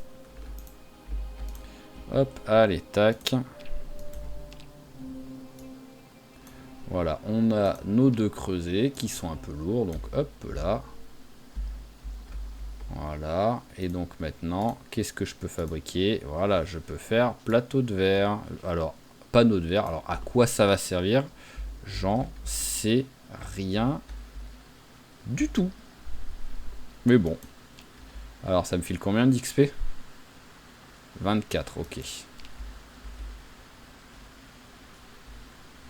Hop, allez, tac. Voilà, on a nos deux creusets qui sont un peu lourds, donc hop là. Voilà, et donc maintenant, qu'est-ce que je peux fabriquer? Voilà, je peux faire plateau de verre. Alors, panneau de verre, alors à quoi ça va servir? J'en sais rien du tout. Mais bon. Alors, ça me file combien d'XP? 24, ok.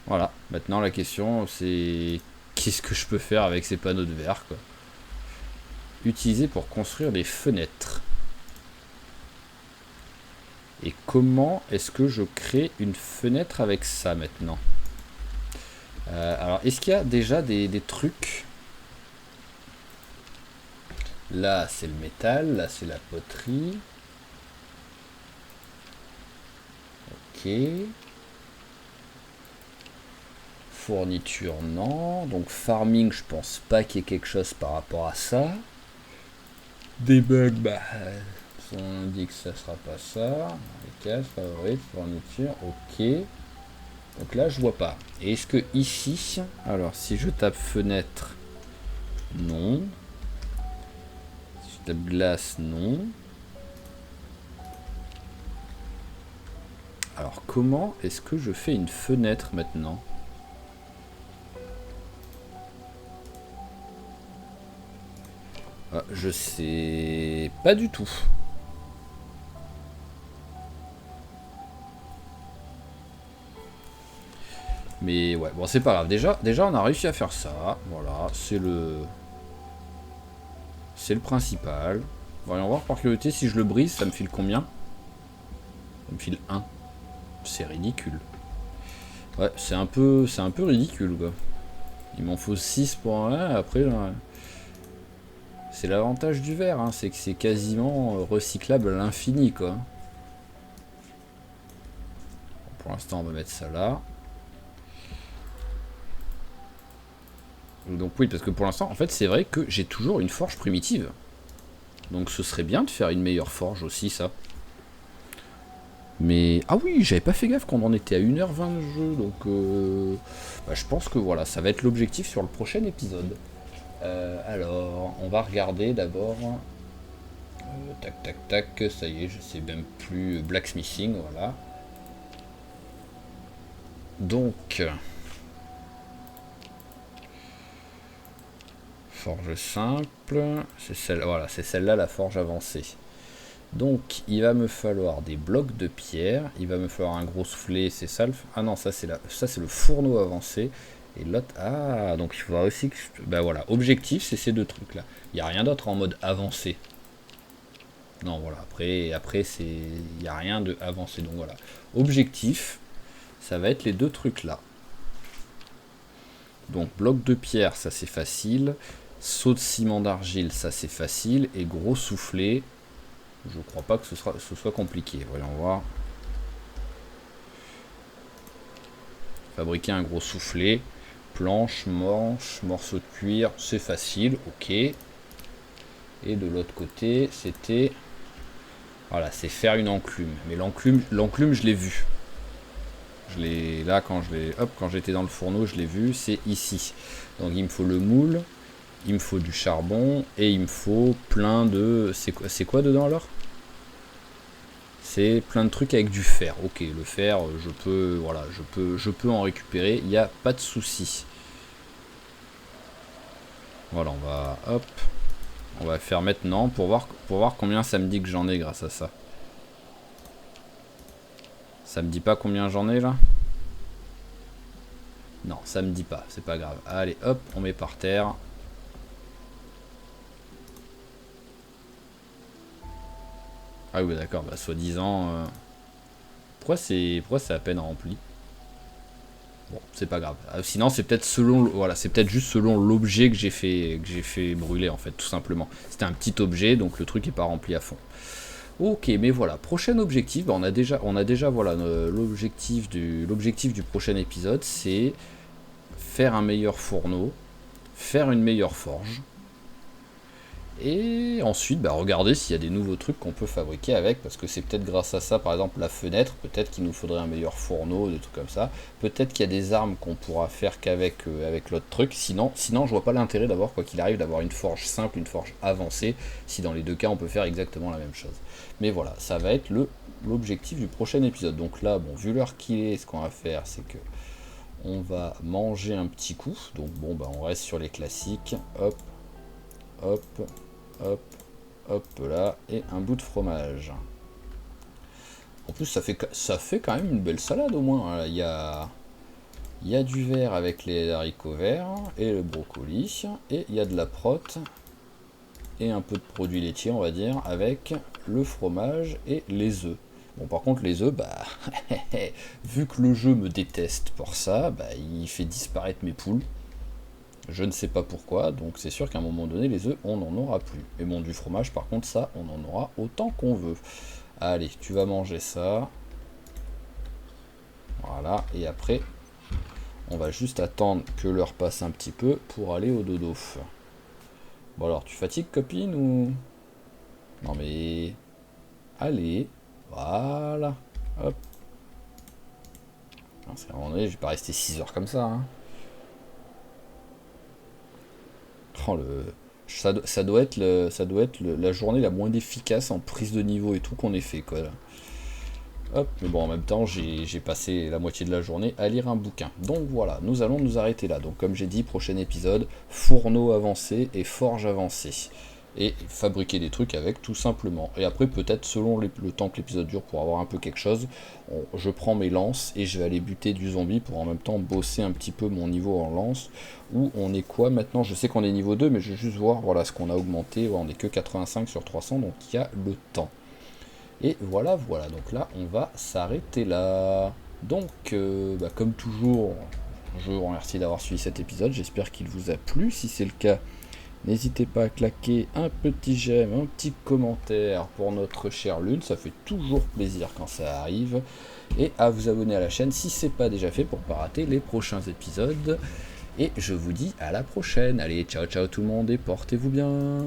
Voilà, maintenant la question c'est qu'est-ce que je peux faire avec ces panneaux de verre quoi. Utiliser pour construire des fenêtres. Et comment est-ce que je crée une fenêtre avec ça maintenant? Alors est-ce qu'il y a déjà des trucs? Là c'est le métal, là c'est la poterie. Ok. Fourniture, non. Donc farming, je pense pas qu'il y ait quelque chose par rapport à ça. Debug, bah, on dit que ça sera pas ça. Les cases, favoris, fourniture, ok. Donc là, je vois pas. Et est-ce que ici, alors si je tape fenêtre, non. De glace, non. Alors comment est-ce que je fais une fenêtre maintenant? Je sais pas du tout. Mais ouais, bon c'est pas grave. Déjà on a réussi à faire ça. Voilà, c'est le principal. Voyons voir par curiosité si je le brise, ça me file combien? Ça me file 1. C'est ridicule. Ouais, c'est un peu ridicule quoi. Il m'en faut 6 pour un. Après, c'est l'avantage du verre, hein, c'est que c'est quasiment recyclable à l'infini quoi. Bon, pour l'instant, on va mettre ça là. Donc oui, parce que pour l'instant, en fait, c'est vrai que j'ai toujours une forge primitive. Donc ce serait bien de faire une meilleure forge aussi, ça. Mais... Ah oui, j'avais pas fait gaffe qu'on en était à 1h20 de jeu, donc... je pense que voilà, ça va être l'objectif sur le prochain épisode. Alors, on va regarder d'abord... tac, tac, tac, ça y est, je sais même plus... Blacksmithing, voilà. Donc... Forge simple, c'est celle, voilà, c'est celle-là la forge avancée. Donc il va me falloir des blocs de pierre, il va me falloir un gros soufflet, c'est ça ah non, ça c'est le fourneau avancé. Et l'autre, ah, donc il faudra aussi que... Ben voilà, objectif c'est ces deux trucs là. Il n'y a rien d'autre en mode avancé. Non voilà, après c'est... Il n'y a rien de avancé, donc voilà. Objectif, ça va être les deux trucs là. Donc bloc de pierre, ça c'est facile. Saut de ciment d'argile, ça c'est facile. Et gros soufflet, je crois pas que ce soit compliqué. Voyons voir. Fabriquer un gros soufflet. Planche, manche, morceau de cuir, c'est facile, ok. Et de l'autre côté, c'était... Voilà, c'est faire une enclume. Mais l'enclume, je l'ai vu. Je l'ai... Là, quand j'étais dans le fourneau, je l'ai vu, c'est ici. Donc il me faut le moule. Il me faut du charbon et il me faut plein de... C'est quoi dedans alors? C'est plein de trucs avec du fer. Ok, le fer, je peux en récupérer. Il n'y a pas de souci. Voilà, on va faire maintenant pour voir combien ça me dit que j'en ai grâce à ça. Ça me dit pas combien j'en ai là? Non, ça me dit pas. C'est pas grave. Allez, hop, on met par terre. Ah oui, d'accord, bah soi-disant... Pourquoi c'est à peine rempli? Bon, c'est pas grave. Sinon, c'est peut-être voilà, c'est peut-être juste selon l'objet que j'ai fait brûler en fait, tout simplement. C'était un petit objet, donc le truc est pas rempli à fond. Ok, mais voilà, prochain objectif, bah, on a déjà voilà l'objectif du prochain épisode, c'est faire un meilleur fourneau, faire une meilleure forge. Et ensuite, bah, regarder s'il y a des nouveaux trucs qu'on peut fabriquer avec, parce que c'est peut-être grâce à ça, par exemple la fenêtre, peut-être qu'il nous faudrait un meilleur fourneau, des trucs comme ça. Peut-être qu'il y a des armes qu'on pourra faire qu'avec avec l'autre truc. Sinon, je vois pas l'intérêt d'avoir, quoi qu'il arrive, d'avoir une forge simple, une forge avancée, si dans les deux cas on peut faire exactement la même chose. Mais voilà, ça va être l'objectif du prochain épisode. Donc là, bon, vu l'heure qu'il est, ce qu'on va faire, c'est que on va manger un petit coup. Donc bon, bah on reste sur les classiques. Hop, hop. Hop, hop là, et un bout de fromage. En plus, ça fait quand même une belle salade au moins. Il y a du vert avec les haricots verts et le brocoli, et il y a de la prote et un peu de produit laitier, on va dire, avec le fromage et les œufs. Bon, par contre, les œufs, bah, vu que le jeu me déteste pour ça, bah, il fait disparaître mes poules. Je ne sais pas pourquoi, donc c'est sûr qu'à un moment donné, les œufs, on n'en aura plus. Mais bon, du fromage, par contre, ça, on en aura autant qu'on veut. Allez, tu vas manger ça. Voilà, et après, on va juste attendre que l'heure passe un petit peu pour aller au dodo. Bon alors, tu fatigues, copine, ou... Non mais... Allez, voilà, hop. Parce qu'à un moment donné, je vais pas rester 6 heures comme ça, hein. Oh, Ça doit être la journée la moins efficace en prise de niveau et tout qu'on ait fait, quoi. Là. Hop, mais bon, en même temps, j'ai passé la moitié de la journée à lire un bouquin. Donc voilà, nous allons nous arrêter là. Donc comme j'ai dit, prochain épisode, fourneau avancé et forge avancée. Et fabriquer des trucs avec, tout simplement. Et après, peut-être, selon le temps que l'épisode dure, pour avoir un peu quelque chose, je prends mes lances et je vais aller buter du zombie pour en même temps bosser un petit peu mon niveau en lance. Où on est quoi maintenant? Je sais qu'on est niveau 2, mais je vais juste voir voilà, ce qu'on a augmenté. Ouais, on est que 85 sur 300, donc il y a le temps. Et voilà, voilà, donc là, on va s'arrêter là. Donc, comme toujours, je vous remercie d'avoir suivi cet épisode. J'espère qu'il vous a plu. Si c'est le cas, n'hésitez pas à claquer un petit j'aime, un petit commentaire pour notre chère Lune. Ça fait toujours plaisir quand ça arrive. Et à vous abonner à la chaîne si c'est pas déjà fait pour ne pas rater les prochains épisodes. Et je vous dis à la prochaine. Allez, ciao ciao tout le monde et portez-vous bien.